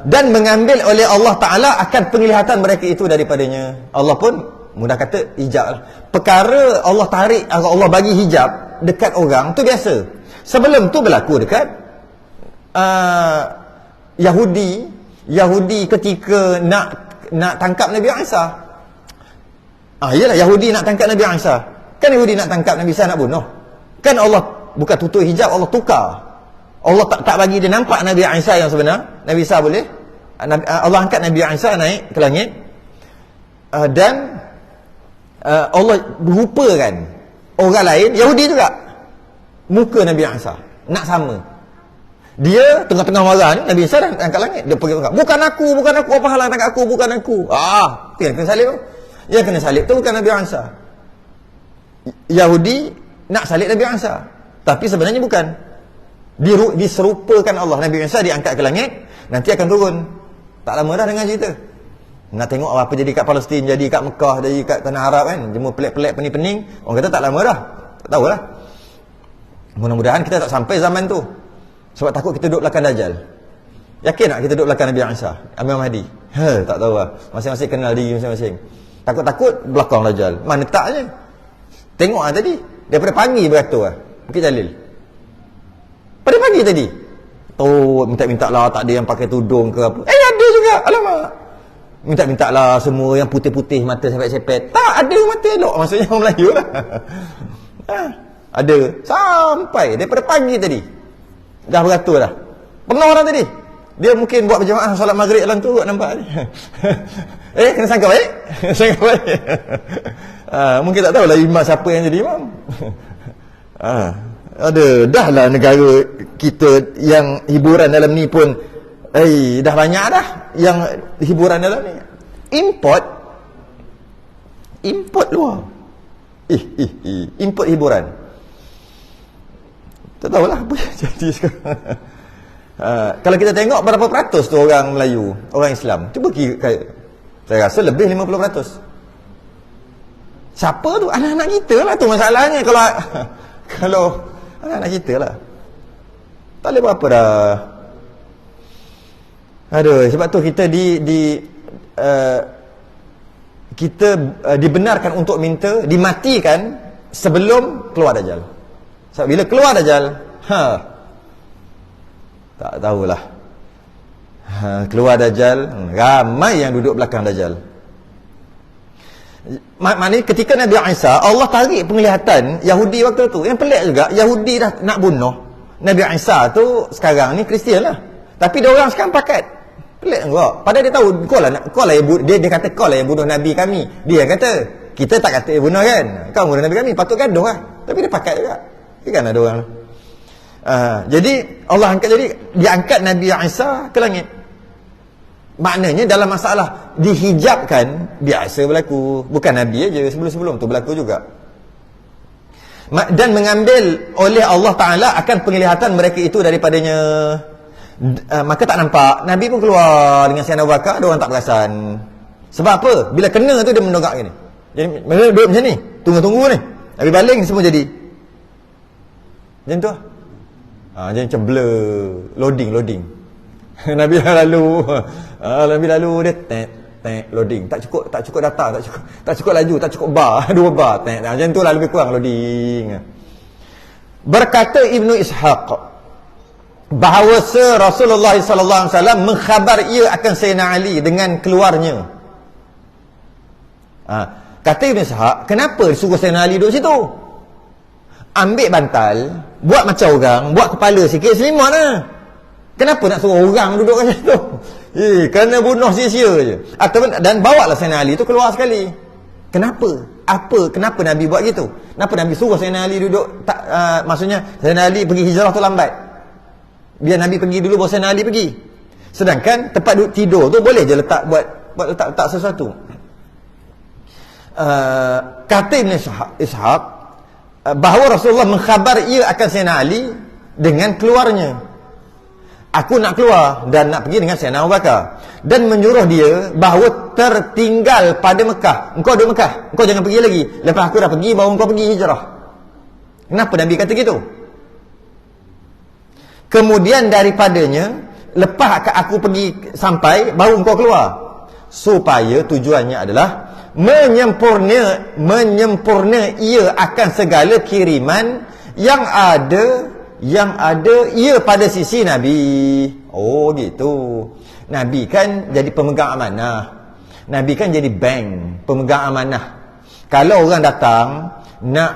Dan mengambil oleh Allah Ta'ala akan penglihatan mereka itu daripadanya. Allah pun mudah kata hijab lah. Perkara Allah tarik, Allah bagi hijab dekat orang tu biasa. Sebelum tu berlaku dekat Yahudi ketika nak tangkap Nabi Isa. Iyalah, Yahudi nak tangkap Nabi Isa. Kan Yahudi nak tangkap Nabi Isa, nak bunuh. Kan Allah bukan tutup hijab, Allah tukar. Allah tak bagi dia nampak Nabi Isa yang sebenar. Nabi Isa boleh. Allah angkat Nabi Isa naik ke langit. Dan Allah rupakan orang lain, Yahudi juga, muka Nabi Isa nak sama. Dia tengah-tengah marah ni, Nabi Isa dah angkat langit, dia pergi angkat, bukan aku, apa halang tangkap aku, bukan aku. Kena salib tu. Yang kena salib tu bukan Nabi Isa. Yahudi nak salib Nabi Isa, tapi sebenarnya bukan. Diserupakan Allah. Nabi Isa diangkat ke langit, nanti akan turun. Tak lama dah dengan cerita. Nak tengok apa jadi kat Palestin, jadi kat Mekah, jadi kat tanah Arab kan, jemur pelik-pelik, pening-pening. Orang kata tak lama dah. Tak tahulah. Mudah-mudahan kita tak sampai zaman tu. Sebab takut kita duduk belakang Dajjal. Yakin tak kita duduk belakang Nabi Isa, Imam Mahdi? Tak tahu lah. Masing-masing kenal diri masing-masing. Takut-takut belakang Dajjal. Mana taknya? Tengok lah tadi. Daripada pagi beratur lah Bukit Jalil. Pada pagi tadi. Minta-minta lah, tak ada yang pakai tudung ke apa. Ada juga. Alamak. Minta-minta lah semua yang putih-putih, mata sepet-sepet. Tak ada mata elok. Maksudnya orang Melayu lah. Ada. Sampai daripada pagi tadi. Dah beratur dah. Penuh orang tadi. Dia mungkin buat berjamaah solat maghrib dalam tu, nampak ni. Kena sangka baik. Mungkin tak tahulah imam siapa yang jadi imam. Ada. Dah lah negara kita yang hiburan dalam ni pun dah banyak dah yang hiburan dalam ni. Import luar. Import hiburan. Tak tahulah apa yang jadi sekarang. Kalau kita tengok berapa peratus tu orang Melayu, orang Islam, cuba saya rasa lebih 50%. Siapa tu? Anak-anak kita lah tu masalahnya. Kalau anak-anak kita lah. Tak boleh berapa dah. Aduh, sebab tu kita kita dibenarkan untuk minta dimatikan sebelum keluar Dajjal. Sebab bila keluar Dajjal, tak tahulah. Keluar Dajjal, ramai yang duduk belakang Dajjal. Maknanya ketika Nabi Isa, Allah tarik penglihatan Yahudi waktu tu. Yang pelik juga, Yahudi dah nak bunuh Nabi Isa tu, sekarang ni Kristian lah. Tapi dia orang sekarang pakat. Pelik enggak? Padahal dia tahu kau lah dia kata kau lah yang bunuh Nabi kami. Dia kata, kita tak kata bunuh kan. Kau bunuh Nabi kami, patut gaduh lah. Tapi dia pakat juga. Kan ada orang. Jadi Allah dia angkat Nabi Isa ke langit. Maknanya dalam masalah dihijabkan, biasa berlaku. Bukan Nabi aja, sebelum-sebelum tu berlaku juga. Dan mengambil oleh Allah Ta'ala akan penglihatan mereka itu daripadanya. Maka tak nampak. Nabi pun keluar dengan Sayyidina Abu Bakar, diorang tak perasan. Sebab apa? Bila kena tu dia mendongak gini. Jadi mereka duduk macam ni, tunggu-tunggu ni. Nabi baling semua jadi macam tu lah. Jadi macam blur, loading. Nabi lalu dia loading. Tak cukup data, tak cukup laju, tak cukup bar, 2 bar. Macam tu lah lebih kurang loading. Berkata Ibnu Ishaq bahawa Rasulullah sallallahu alaihi wasallam mengkhabar ia akan Sayyidina Ali dengan keluarnya. Kata Ibn Ishaq, kenapa disuruh Sayyidina Ali duduk situ? Ambil bantal, buat macam orang, buat kepala sikit, selimut lah. Kenapa nak suruh orang duduk kat situ? Kerana bunuh sia-sia je. Dan bawa lah Sayyidina Ali tu keluar sekali. Kenapa? Kenapa Nabi buat gitu? Kenapa Nabi suruh Sayyidina Ali duduk? Maksudnya Sayyidina Ali pergi hijrah tu lambat. Biar Nabi pergi dulu, baru Sayyidina Ali pergi. Sedangkan tempat duduk tidur tu boleh je letak letak sesuatu. Kata Ibn Ishaq bahawa Rasulullah mengkhabar ia akan Sayyidina Ali dengan keluarnya. Aku nak keluar dan nak pergi dengan Sayyidina Abu Bakar, dan menyuruh dia bahawa tertinggal pada Mekah. Engkau duduk Mekah, engkau jangan pergi lagi. Lepas aku dah pergi, baru engkau pergi hijrah. Kenapa Nabi kata gitu? Kemudian daripadanya, lepas aku pergi sampai, baru engkau keluar. Supaya tujuannya adalah menyempurna ia akan segala kiriman yang ada ia pada sisi Nabi. Oh gitu. Nabi kan jadi pemegang amanah. Nabi kan jadi bank, pemegang amanah. Kalau orang datang nak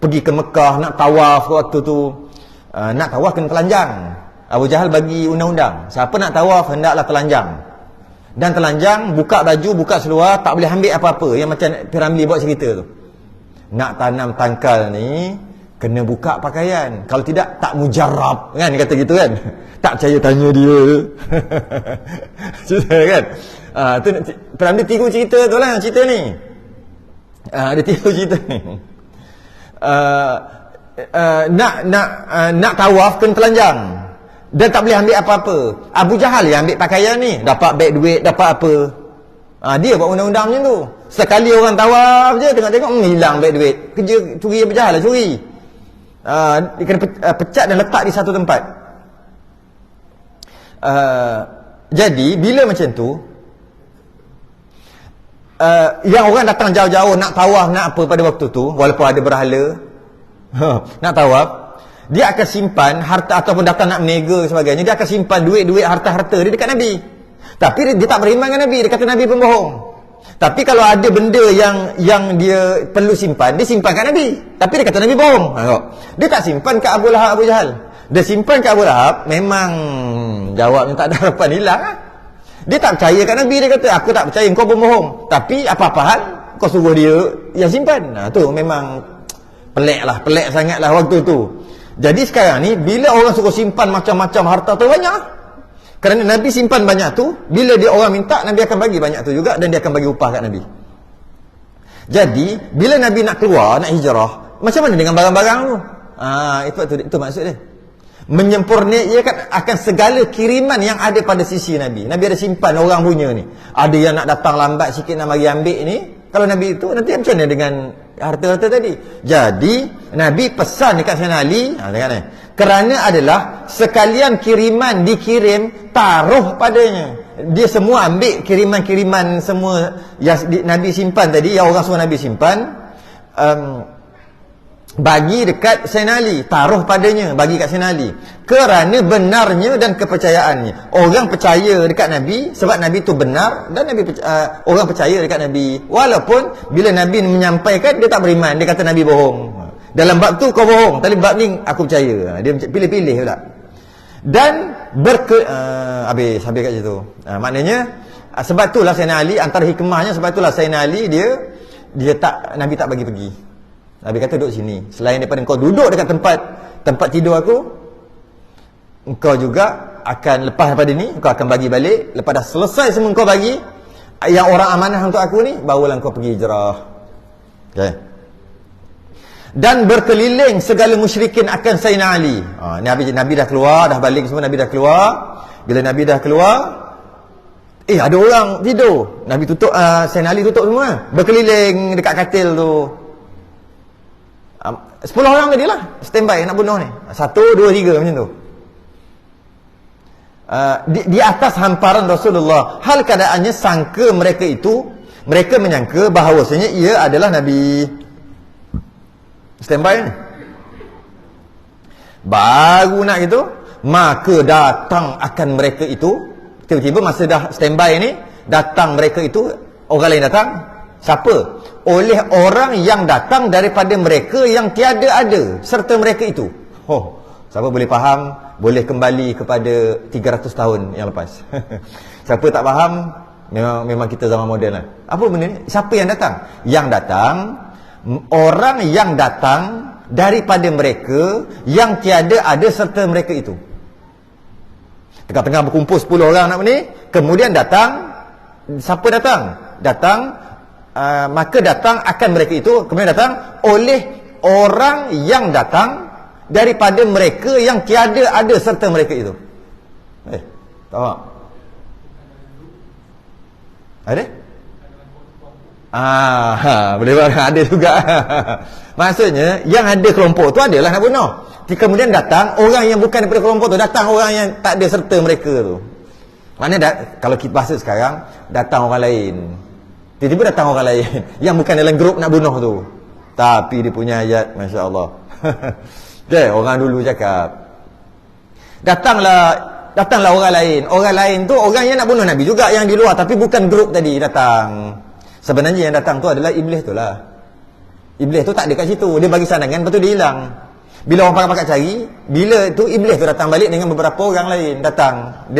pergi ke Mekah, nak tawaf waktu tu, nak tawaf kena telanjang. Abu Jahal bagi undang-undang, siapa nak tawaf hendaklah telanjang. Dan telanjang, buka baju, buka seluar, tak boleh ambil apa-apa. Yang macam Piramli buat cerita tu. Nak tanam tangkal ni kena buka pakaian. Kalau tidak, tak mujarab. Kan dia kata gitu kan. Tak percaya tanya dia. Cerita kan. Piramli tiru cerita tu lah, cerita ni. Dia tiru cerita ni. Nak tawaf kena telanjang. Dan tak boleh ambil apa-apa. Abu Jahal yang ambil pakaian ni, dapat beg duit, dapat apa. Dia buat undang-undang macam tu. Sekali orang tawaf je, tengok-tengok hilang beg duit. Kerja curi Abu Jahal lah, curi. Dia kena pecat dan letak di satu tempat. Jadi bila macam tu, yang orang datang jauh-jauh nak tawaf, nak apa pada waktu tu, walaupun ada berhala, nak tawaf, dia akan simpan harta, ataupun datang nak meniaga sebagainya, dia akan simpan duit-duit, harta-harta dia dekat Nabi. Tapi dia tak beriman dengan Nabi, dia kata Nabi pembohong. Tapi kalau ada benda yang dia perlu simpan, dia simpan kat Nabi. Tapi dia kata Nabi bohong. Dia tak simpan kat Abu Lahab, Abu Jahal. Dia simpan kat Abu Lahab, memang jawabnya tak ada harapan, hilang lah. Dia tak percaya kat Nabi, dia kata aku tak percaya, kau pembohong. Tapi apa-apa hal kau suruh dia yang simpan. Tu memang pelik sangat lah waktu tu. Jadi sekarang ni, bila orang suruh simpan macam-macam harta tu banyak. Kerana Nabi simpan banyak tu, bila dia orang minta, Nabi akan bagi banyak tu juga, dan dia akan bagi upah kat Nabi. Jadi, bila Nabi nak keluar, nak hijrah, macam mana dengan barang-barang tu? Itu maksud dia. Menyempurnakan akan segala kiriman yang ada pada sisi Nabi. Nabi ada simpan orang punya ni. Ada yang nak datang lambat sikit nak mari ambil ni. Kalau Nabi itu, nanti macam mana dengan harta-harta tadi? Jadi Nabi pesan dekat Sayyidina Ali, Kerana adalah sekalian kiriman dikirim, taruh padanya. Dia semua ambil kiriman-kiriman semua yang Nabi simpan tadi, yang orang suruh Nabi simpan, bagi dekat Sayyidina Ali, taruh padanya, bagi kat Sayyidina Ali. Kerana benarnya dan kepercayaannya. Orang percaya dekat Nabi sebab Nabi tu benar, dan orang percaya dekat Nabi. Walaupun bila Nabi menyampaikan, dia tak beriman, dia kata Nabi bohong. Dalam bab tu kau bohong, tapi bab ni aku percaya. Dia pilih-pilih pula. Dan habis kat situ. Maknanya sebab itulah Sayyidina Ali, antara hikmahnya sebab itulah Sayyidina Ali Nabi tak bagi pergi. Nabi kata duduk sini. Selain daripada kau duduk dekat tempat tidur aku, engkau juga akan lepas daripada ni, engkau akan bagi balik. Lepas dah selesai semua kau bagi yang orang amanah untuk aku ni, barulah kau pergi hijrah. Okay. Dan berkeliling segala musyrikin akan Sayyidina Ali. Nabi dah keluar, dah balik semua, Nabi dah keluar. Bila Nabi dah keluar, ada orang tidur. Nabi tutup, Sayyidina Ali tutup semua. Berkeliling dekat katil tu. 10 orang tadi lah standby nak bunuh ni. 1, 2, 3 macam tu. Di atas hamparan Rasulullah. Hal keadaannya sangka mereka menyangka bahawasanya ia adalah Nabi. Standby ni. Baru nak gitu, maka datang akan mereka itu. Tiba-tiba masa dah standby ni, datang mereka itu, orang lain datang. Siapa? Oleh orang yang datang daripada mereka yang tiada ada serta mereka itu. Siapa boleh faham, boleh kembali kepada 300 tahun yang lepas. Siapa tak faham, memang kita zaman moden lah. Apa benda ni? Siapa yang datang? Yang datang, orang yang datang daripada mereka yang tiada ada serta mereka itu. Tengah-tengah berkumpul 10 orang nak ni, kemudian datang. Siapa datang? Maka datang akan mereka itu, kemudian datang oleh orang yang datang daripada mereka yang tiada ada serta mereka itu. Tahu tak? Ada? Boleh buat, ada juga. Maksudnya yang ada kelompok tu adalah nak bunuh. Kemudian datang orang yang bukan daripada kelompok tu, datang orang yang tak ada serta mereka tu. Maknanya kalau kita bahasa sekarang, datang orang lain. Tiba-tiba datang orang lain yang bukan dalam grup nak bunuh tu, tapi dia punya ayat, Masya Allah. Orang dulu cakap, datanglah orang lain. Orang lain tu orang yang nak bunuh Nabi juga, yang di luar, tapi bukan grup tadi datang. Sebenarnya yang datang tu adalah iblis tu lah. Iblis tu tak ada kat situ, dia bagi sandangan, lepas tu dia hilang. Bila orang pakat cari, bila tu iblis tu datang balik dengan beberapa orang lain. Dia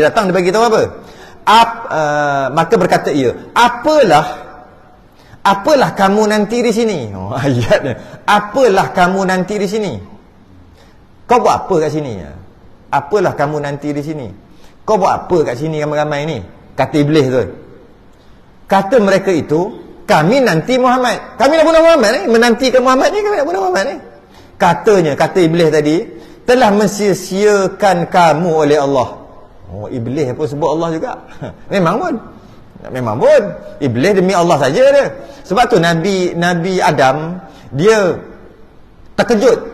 datang, dia bagi tahu apa? Maka berkata ia, apalah kamu nanti di sini? Ayatnya, apalah kamu nanti di sini? Kau buat apa kat sini? Apalah kamu nanti di sini? Kau buat apa kat sini ramai-ramai ni? Kata iblis tu. Kata mereka itu, kami nanti Muhammad. Kami nak bunuh Muhammad ni, menantikan Muhammad ni, kami nak bunuh Muhammad ni. Kata iblis tadi, telah mensia-siakan kamu oleh Allah. Iblis pun sebut Allah juga. Memang pun iblis demi Allah saja dia. Sebab tu Nabi Adam, dia terkejut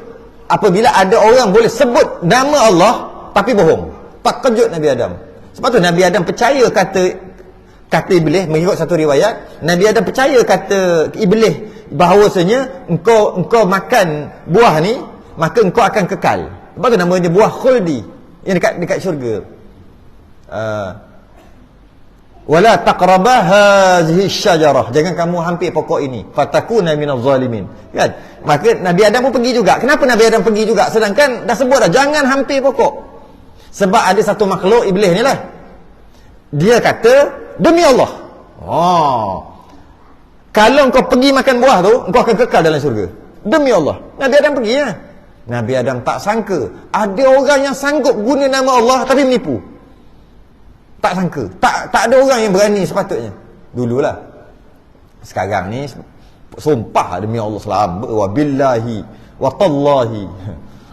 apabila ada orang boleh sebut nama Allah tapi bohong. Terkejut Nabi Adam. Sebab tu Nabi Adam percaya kata iblis. Mengikut satu riwayat, Nabi Adam percaya kata iblis bahawasanya engkau makan buah ni, maka engkau akan kekal. Sebab tu namanya buah khuldi, yang dekat syurga. Wala taqrabah hadhihi syajarah, jangan kamu hampir pokok ini, fatakuna minaz zalimin. Kan? Maka Nabi Adam pun pergi juga. Kenapa Nabi Adam pergi juga? Sedangkan dah sebut dah jangan hampir pokok. Sebab ada satu makhluk iblis ni lah, dia kata demi Allah, kalau engkau pergi makan buah tu, engkau akan kekal dalam syurga. Demi Allah. Nabi Adam pergi ya. Nabi Adam tak sangka ada orang yang sanggup guna nama Allah tapi menipu. Tak sangka. Tak ada orang yang berani sepatutnya. Dululah. Sekarang ni sumpah demi Allah selama wa billahi wa tallahi.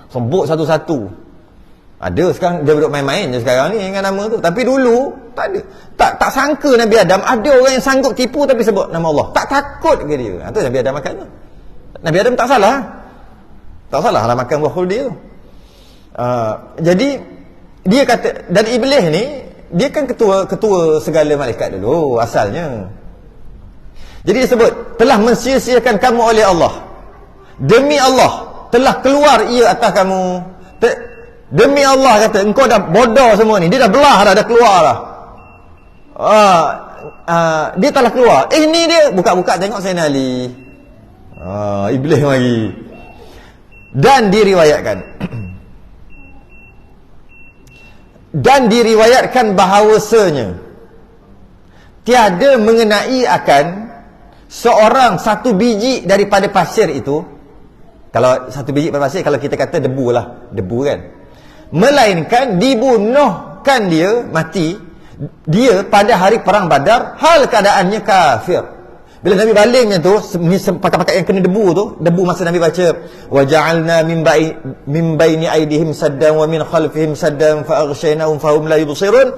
Sebut satu-satu. Ada sekarang dia duduk main-main je sekarang ni dengan nama tu. Tapi dulu tak ada. Tak sangka Nabi Adam ada orang yang sanggup tipu tapi sebut nama Allah. Tak takut ke dia. Itu Nabi Adam makan tu. Nabi Adam tak salah. Tak salah lah makan buah khuldi tu. Jadi dia kata, dan iblis ni dia kan ketua segala malaikat dulu asalnya. Jadi dia sebut, telah mensia-siakan kamu oleh Allah. Demi Allah telah keluar ia atas kamu. Demi Allah kata, engkau dah bodoh semua ni. Dia dah belah dah keluar dah. Dia telah keluar. Ni dia buka-buka tengok Sayyidina Ali. Iblis lagi. Dan diriwayatkan bahawasanya tiada mengenai akan seorang satu biji daripada pasir itu. Kalau satu biji daripada pasir, kalau kita kata debu lah, debu kan, melainkan dibunuhkan dia, mati dia pada hari perang Badar, hal keadaannya kafir. Bila Nabi baling macam tu, pakat-pakat yang kena debu tu, debu masa Nabi baca wa ja'alna min baini aydihim saddan wa min khalfihim saddan fa aghshaynahum fahum la yubsirun.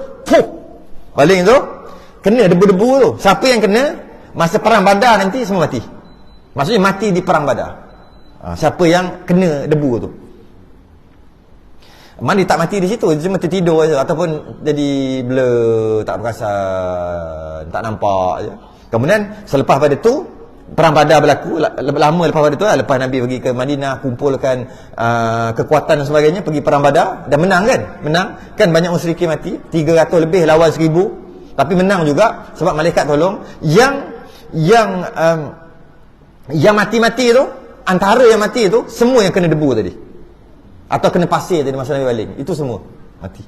Baling tu kena debu-debu tu. Siapa yang kena masa perang Badar nanti semua mati. Maksudnya mati di perang Badar. Siapa yang kena debu tu. Mana tak mati di situ, dia cuma tertidur saja ataupun jadi blur, tak perasan, tak nampak je. Kemudian selepas pada tu perang Badar berlaku, lama lepas pada tu lah, lepas Nabi pergi ke Madinah, kumpulkan kekuatan dan sebagainya, pergi perang Badar dan menang kan? Menang kan, banyak musyrikin mati, 300 lebih lawan 1000, tapi menang juga sebab malaikat tolong. Yang mati-mati tu, antara yang mati tu semua yang kena debu tadi atau kena pasir tadi masa Nabi baling, itu semua mati.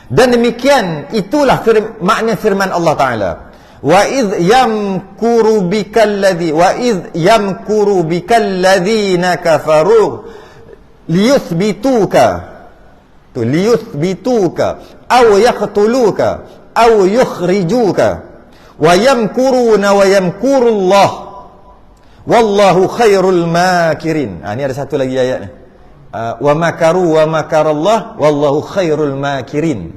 Dan demikian itulah makna firman Allah Taala, wa idh yamkuru bikal ladzina kafaru liyuthbituka aw yaqtuluka aw yukhrijuka wa yamkuruna wa yamkurullah wallahu khairul makirin. Ini ada satu lagi ayat ni, wa makaru wa makarallah wallahu khairul makirin.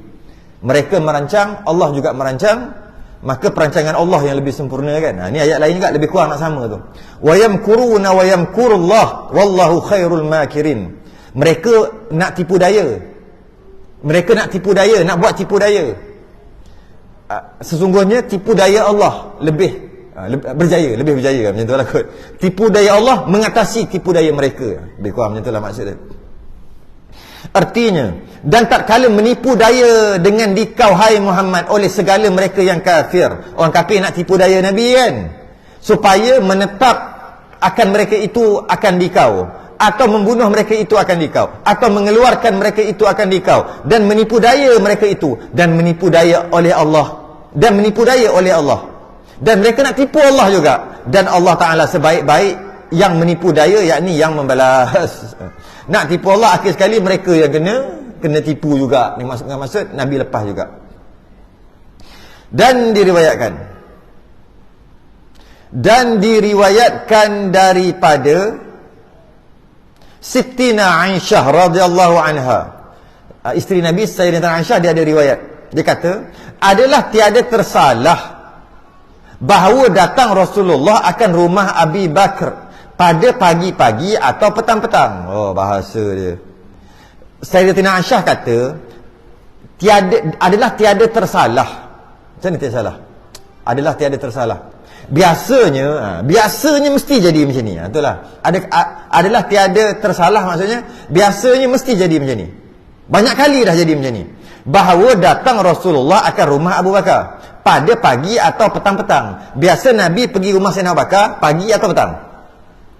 Mereka merancang, Allah juga merancang, maka perancangan Allah yang lebih sempurna kan. Ini ayat lain juga lebih kurang nak sama tu. Wa yamkuruna wa yamkurullah wallahu khairul makirin. Mereka nak tipu daya. Nak buat tipu daya. Sesungguhnya tipu daya Allah lebih berjaya macam tu lah kot. Tipu daya Allah mengatasi tipu daya mereka. Lebih kurang macam tu lah maksudnya. Artinya, dan tak kala menipu daya dengan dikau hai Muhammad oleh segala mereka yang kafir. Orang kafir nak tipu daya Nabi kan, supaya menetap akan mereka itu akan dikau, atau membunuh mereka itu akan dikau, atau mengeluarkan mereka itu akan dikau, dan menipu daya mereka itu, dan menipu daya oleh Allah, dan mereka nak tipu Allah juga. Dan Allah Ta'ala sebaik-baik yang menipu daya, yakni yang membalas. Nak tipu Allah, akhir sekali mereka yang kena tipu juga. Ini maksud Nabi lepas juga. Dan diriwayatkan daripada Sittina Aisyah radhiyallahu anha, isteri Nabi Sayyidatina Aisyah, dia ada riwayat. Dia kata, adalah tiada tersalah bahawa datang Rasulullah akan rumah Abi Bakr pada pagi-pagi atau petang-petang. Bahasa dia. Sayyidatina Aisyah kata, adalah tiada tersalah. Macam ni tiada salah? Adalah tiada tersalah. Biasanya mesti jadi macam ni. Itulah. Adalah tiada tersalah maksudnya, biasanya mesti jadi macam ni. Banyak kali dah jadi macam ni. Bahawa datang Rasulullah akan rumah Abu Bakar pada pagi atau petang-petang. Biasa Nabi pergi rumah Sayyidina Abu Bakar pagi atau petang.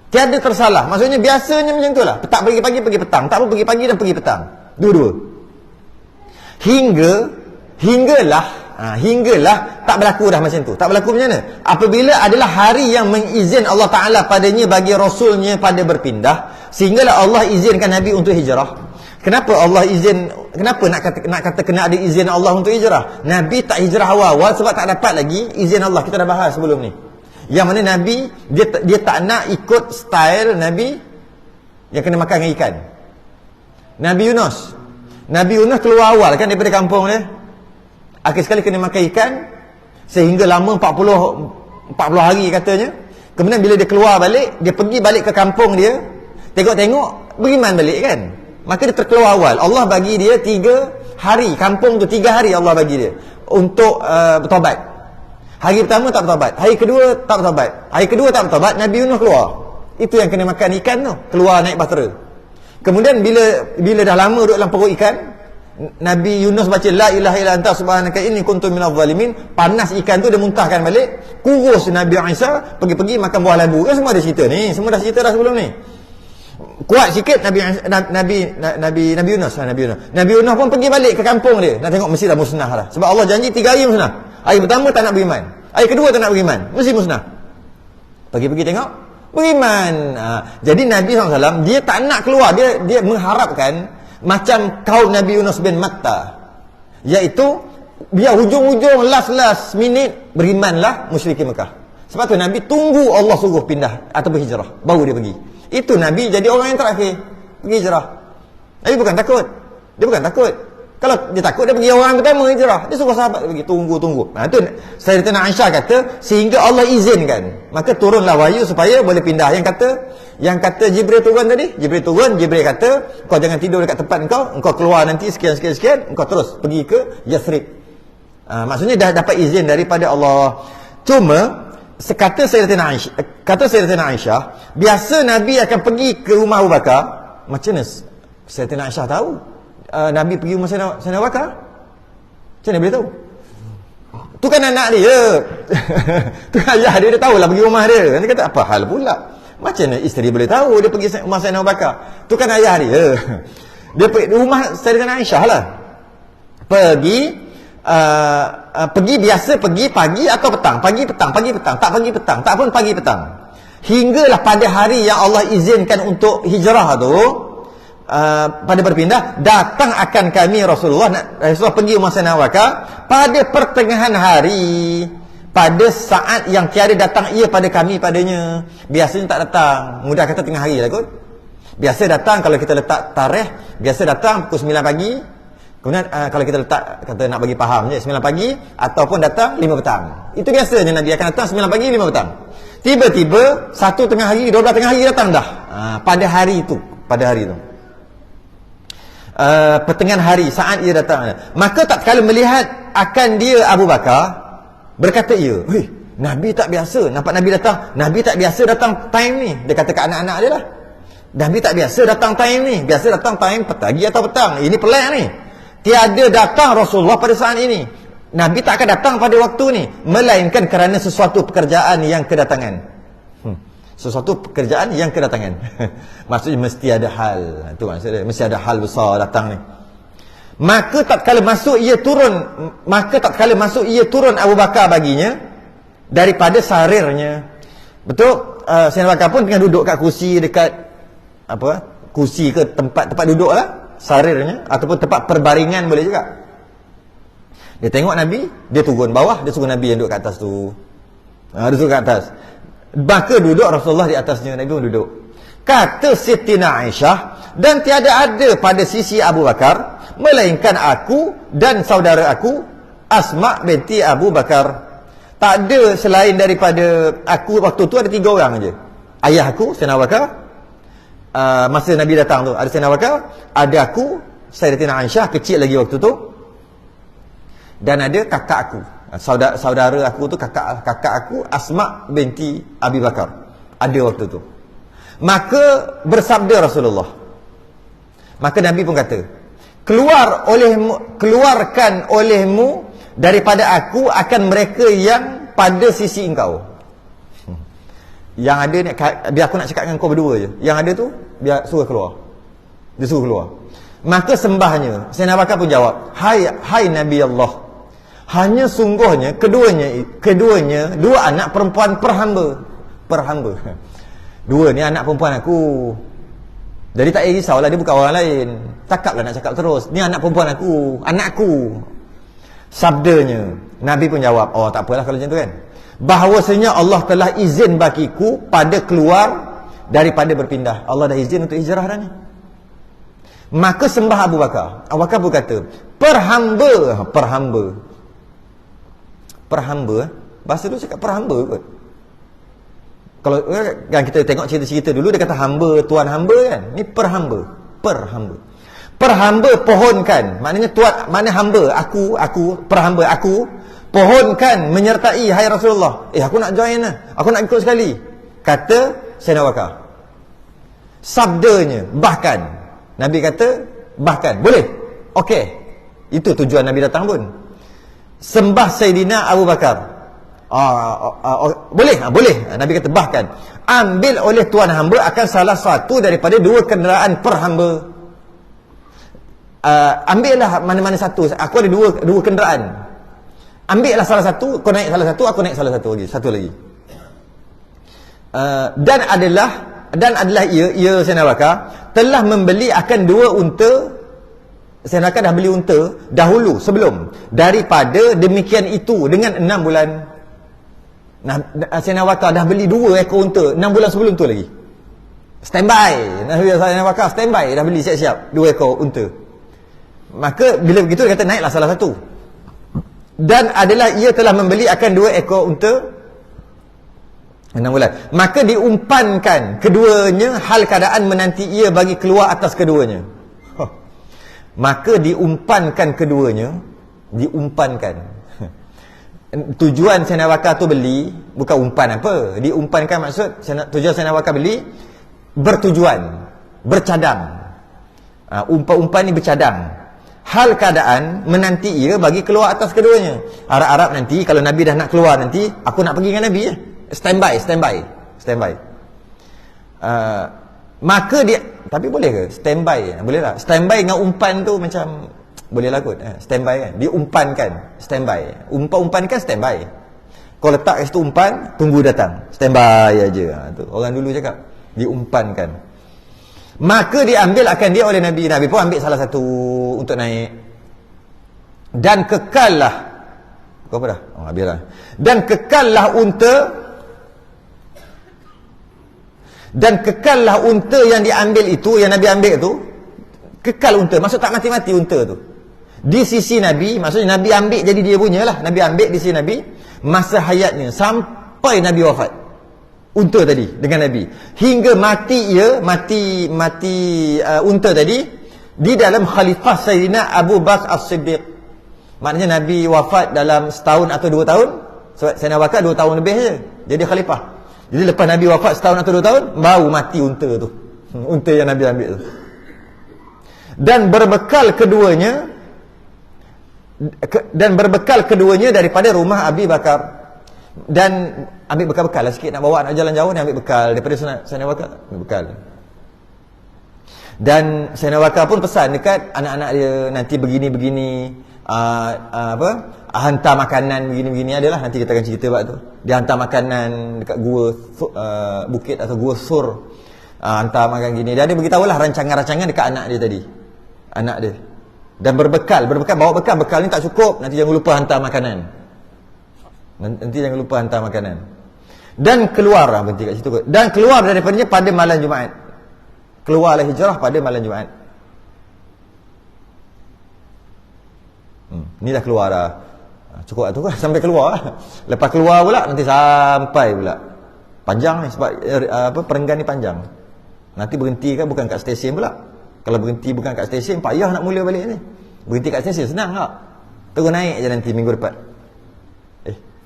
Tiada tersalah. Maksudnya biasanya macam tu lah. Tak pergi pagi, pergi petang. Tak pun pergi pagi dan pergi petang. Dua-dua. Hinggalah tak berlaku dah macam tu. Tak berlaku macam mana? Apabila adalah hari yang mengizin Allah Ta'ala padanya bagi Rasulnya pada berpindah, sehinggalah Allah izinkan Nabi untuk hijrah. Kenapa Allah izin? Kenapa nak kata kena ada izin Allah untuk hijrah? Nabi tak hijrah awal-awal sebab tak dapat lagi izin Allah. Kita dah bahas sebelum ni. Yang mana Nabi dia tak nak ikut style Nabi yang kena makan dengan ikan. Nabi Yunus keluar awal kan daripada kampung dia. Akhir sekali kena makan ikan sehingga lama 40 hari katanya. Kemudian bila dia keluar balik, dia pergi balik ke kampung dia, tengok-tengok beriman balik kan. maka dia terkeluar awal. Allah bagi dia 3 hari. Kampung tu 3 hari Allah bagi dia untuk bertobat. Hari pertama tak bertobat, hari kedua tak bertobat, hari kedua tak bertobat, Nabi Yunus keluar. Itu yang kena makan ikan tu, keluar naik bahtera. Kemudian bila dah lama duduk dalam perut ikan, Nabi Yunus baca la ilaha illa anta subhanaka inni kuntu minadh zalimin. Panas ikan tu, dia muntahkan balik. Kurus Nabi Isa, pergi makan buah labu. Kan semua ada cerita ni, semua dah cerita dah sebelum ni. Kuat sikit Nabi Yunus. Nabi Yunus pun pergi balik ke kampung dia. Nak tengok mesti dah musnah dah. Sebab Allah janji 3 hari musnah. Hari pertama tak nak beriman, hari kedua tak nak beriman, mesti musnah. Pergi tengok, beriman. Jadi Nabi SAW dia tak nak keluar. Dia mengharapkan macam kaum Nabi Yunus bin Matta, iaitu biar hujung-hujung last minute berimanlah musyrikin Mekah. Sebab tu Nabi tunggu Allah suruh pindah atau berhijrah, baru dia pergi. Itu Nabi jadi orang yang terakhir pergi hijrah. Nabi bukan takut. Dia bukan takut. Kalau dia takut, dia pergi orang pertama hijrah. Dia suruh sahabat dia pergi tunggu. Itu Sayyidatina Aisyah kata sehingga Allah izinkan, maka turunlah wahyu supaya boleh pindah. Yang kata Jibril turun tadi, Jibril kata kau jangan tidur dekat tempat engkau keluar nanti sekian, engkau terus pergi ke Yathrib. Maksudnya dah dapat izin daripada Allah. Cuma kata Sayyidatina Aisyah, biasa Nabi akan pergi ke rumah Abu Bakar. Macam mana Sayyidatina Aisyah tahu Nabi pergi rumah Sayyidina Abu Bakar? Macam mana boleh tahu? Tu kan anak dia. Tu ayah dia tahulah pergi rumah dia. Dia kata apa hal pula? Macam mana isteri boleh tahu dia pergi rumah Sayyidina Abu Bakar? Tu kan ayah dia. Dia pergi rumah Sayyidatina Aisyah lah. Pergi biasa pergi pagi atau petang. Pagi petang, tak pagi petang, tak pun pagi petang. Hinggalah pada hari yang Allah izinkan untuk hijrah tu, pada berpindah, datang akan kami Rasulullah pergi rumah Sayyidina Abu Bakar pada pertengahan hari, pada saat yang tiada datang ia pada kami padanya. Biasanya tak datang, mudah kata tengah hari lah kot. Biasa datang kalau kita letak tarikh, biasa datang pukul 9 pagi. Kemudian kalau kita letak, kata nak bagi faham je, 9 pagi ataupun datang 5 petang. Itu biasanya Nabi akan datang 9 pagi 5 petang. Tiba-tiba 1 tengah hari, 12 tengah hari datang dah. Pada hari itu. Pertengahan hari saat ia datang. Maka tak kala melihat akan dia Abu Bakar, berkata ia, Nabi tak biasa. Nampak Nabi datang, Nabi tak biasa datang time ni. Dia kata ke anak-anak dia lah, Nabi tak biasa datang time ni. Biasa datang time pagi atau petang. Ini pelik ni. Tiada datang Rasulullah pada saat ini. Nabi tak akan datang pada waktu ni, melainkan kerana sesuatu pekerjaan yang kedatangan. Sesuatu pekerjaan yang kedatangan. Maksudnya mesti ada hal. Itu maksudnya, mesti ada hal besar datang ni. Maka tak kala masuk ia turun Abu Bakar baginya daripada sarirnya. Betul? Sayyidina Abu Bakar pun tengah duduk kat kursi dekat kursi ke tempat duduk lah, sarirnya ataupun tempat perbaringan boleh juga. Dia tengok Nabi, dia turun bawah, dia suruh Nabi yang duduk kat atas tu. Dia suruh kat atas. Maka duduk Rasulullah di atasnya, Nabi pun duduk. Kata Siti Aisyah, dan tiada ada pada sisi Abu Bakar melainkan aku dan saudara aku Asma binti Abu Bakar. Tak ada selain daripada aku. Waktu tu ada 3 orang aja. Ayah aku Sayyidina Abu Bakar, masa Nabi datang tu ada Sayyidina Abu Bakar, ada aku Sayyidatina Aisyah kecil lagi waktu tu, dan ada kakak aku, saudara aku tu, kakak aku Asma binti Abi Bakar, ada waktu tu. Maka bersabda Rasulullah, maka Nabi pun kata, keluarkan olehmu daripada aku akan mereka yang pada sisi engkau. Yang ada ni, biar aku nak cakap dengan kau berdua je. Yang ada tu biar suruh keluar. Dia suruh keluar. Maka sembahnya Sayyidina Abu Bakar pun jawab, Hai Nabi Allah, hanya sungguhnya keduanya 2 anak perempuan perhamba. 2 ni anak perempuan aku. Jadi tak risaulah, dia bukan orang lain. Cakaplah nak cakap terus, ni anak perempuan aku, anakku. Sabdanya Nabi pun jawab, oh tak apalah kalau macam tu kan, bahawasanya Allah telah izin bagiku pada keluar daripada berpindah. Allah dah izin untuk hijrah dah ni. Maka sembah Abu Bakar. Abu Bakar berkata, perhamba. Bahasa tu cakap perhamba kot. Kalau kan kita tengok cerita-cerita dulu, dia kata hamba, tuan hamba kan. Ni perhamba. perhamba pohonkan, maknanya tuan, makna hamba, aku, perhamba aku, pohonkan menyertai hai Rasulullah. Aku nak join lah, aku nak ikut sekali. Kata Sayyidina Abu Bakar. Sabdanya, bahkan. Nabi kata, bahkan. Boleh? Okey. Itu tujuan Nabi datang pun. Sembah Sayyidina Abu Bakar. Boleh? Boleh. Nabi kata, bahkan. Ambil oleh tuan hamba akan salah satu daripada dua kenderaan per hamba. Ambillah mana-mana satu. Aku ada dua kenderaan. Ambillah salah satu, kau naik salah satu, aku naik salah satu lagi. Satu lagi. Dan adalah ia Sayyidina Abu Bakar telah membeli akan dua unta. Sayyidina Abu Bakar dah beli unta dahulu sebelum, daripada demikian itu dengan 6 bulan. Nah, Sayyidina Abu Bakar dah beli 2 ekor unta 6 bulan sebelum tu lagi. Standby. Sayyidina Abu Bakar standby, dah beli siap-siap 2 ekor unta. Maka bila begitu dia kata naiklah salah satu. Dan adalah ia telah membeli akan 2 ekor unta 6 bulan. Maka diumpankan keduanya hal keadaan menanti ia bagi keluar atas keduanya. Maka diumpankan keduanya, diumpankan. Tujuan Sayyidina Abu Bakar tu beli bukan umpan apa. Diumpankan maksud tujuan Sayyidina Abu Bakar beli bertujuan, bercadang. Umpan-umpan ni bercadang. Hal keadaan menanti ia bagi keluar atas keduanya. Arab-Arab nanti kalau Nabi dah nak keluar nanti, aku nak pergi dengan Nabi ya. Standby. Maka dia, tapi boleh ke standby? Boleh lah. Standby dengan umpan tu macam boleh lah kot. Standby kan, diumpankan. Standby, umpan-umpankan standby. Kau letak kat situ umpan, tunggu datang. Standby aja. Tu orang dulu cakap, diumpankan. Maka diambil akan dia oleh Nabi. Nabi pun ambil salah satu untuk naik. Dan kekallah, kau apa dah? Habislah. Dan kekallah unta yang diambil itu, yang Nabi ambil tu, kekal unta, maksud tak mati-mati unta tu di sisi Nabi. Maksudnya Nabi ambil jadi dia punya lah. Nabi ambil di sisi Nabi masa hayatnya sampai Nabi wafat, unta tadi dengan Nabi, hingga mati unta tadi di dalam khalifah Sayyidina Abu Bakar As-Siddiq. Maknanya Nabi wafat dalam setahun atau 2 tahun. Sayyidina Abu Bakar 2 tahun lebih je jadi khalifah. Jadi lepas Nabi wafat setahun atau 2 tahun, baru mati unta tu. Unta yang Nabi ambil tu. Dan berbekal keduanya daripada rumah Abi Bakar. Dan ambil bekal-bekal lah sikit, nak bawa nak jalan jauh ni ambil bekal daripada Sayyidina Abu Bakar, ambil bekal. Dan Sayyidina Abu Bakar pun pesan dekat anak-anak dia, nanti begini-begini, hantar makanan begini-begini, adalah nanti kita akan cerita bab tu. Dia hantar makanan dekat gua bukit atau gua Sur, hantar makan gini. Dia ada beritahulah rancangan-rancangan dekat anak dia tadi, anak dia. Dan berbekal bawa bekal ni tak cukup, nanti jangan lupa hantar makanan. Nanti jangan lupa hantar makanan. Dan keluar, berhenti kat situ kot. Dan keluar daripadanya pada malam Jumaat. Keluarlah hijrah pada malam Jumaat. Ni dah keluar dah. Cukup lah tu kan, sampai keluar lah. Lepas keluar pula, nanti sampai pula. Panjang ni, sebab perenggan ni panjang. Nanti berhenti kan bukan kat stesen pula. Kalau berhenti bukan kat stesen, payah nak mula balik ni. Berhenti kat stesen, senang tak? Terus naik je nanti minggu depan.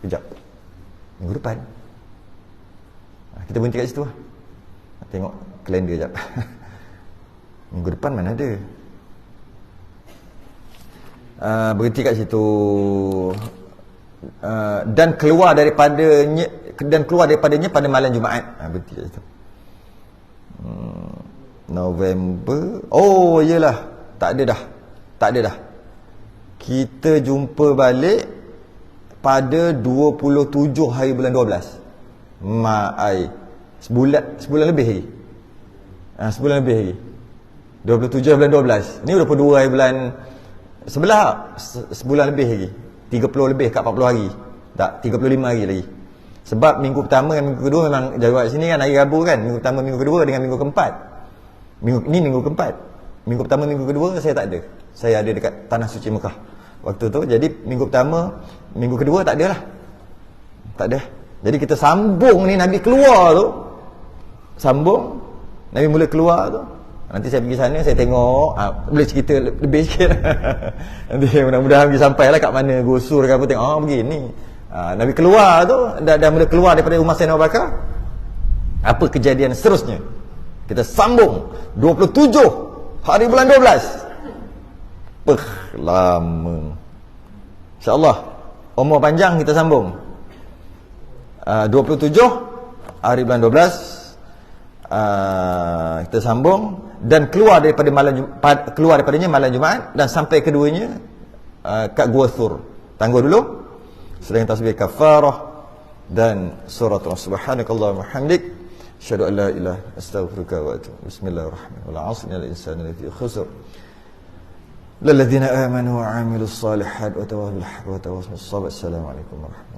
Kejap, minggu depan kita berhenti kat situ lah. Tengok kalender sekejap. Minggu depan mana ada. Berhenti kat situ. Dan keluar daripadanya pada malam Jumaat. Berhenti kat situ. November. Oh iyalah, tak ada dah. Kita jumpa balik pada 27 hari bulan 12. Sebulan lebih lagi. Sebulan lebih lagi. 27 bulan 12. Ni 22 hari bulan sebelah. Sebulan lebih lagi. 30 lebih kat 40 hari. Tak, 35 hari lagi. Sebab minggu pertama dan minggu kedua memang jaga kat sini kan hari Rabu kan. Minggu pertama, minggu kedua dengan minggu keempat. Minggu keempat. Minggu pertama, minggu kedua saya tak ada. Saya ada dekat Tanah Suci Mekah waktu tu. Jadi minggu pertama, minggu kedua tak ada lah. Tak ada. Jadi kita sambung ni, Nabi keluar tu. Sambung. Nabi mula keluar tu. Nanti saya pergi sana, saya tengok, boleh cerita lebih sikit. Nanti mudah-mudahan pergi sampai lah kat mana gusur ke apa, tengok, begini. Nabi keluar tu, dah mula keluar daripada rumah Sayyidina Abu Bakar. Apa kejadian seterusnya? Kita sambung 27 hari bulan 12. Lama. InsyaAllah umur panjang kita sambung. 27 hari bulan 12 kita sambung dan keluar daripadanya malam Jumaat dan sampai keduanya kat Gua Thur. Tangguh dulu sedang tasbih kafarah dan surat subhanakallahumma hamdik asyhadu an la ilaha illa anta astaghfiruka wa atubu. Bismillahirrahmanirrahim. Wal 'asri innal insana lafi khusr. Lilladzina amanu wa 'amilus solihat wa tawassaw bil haqqi wa tawassaw bis sabr. Assalamualaikum warahmatullahi wabarakatuh.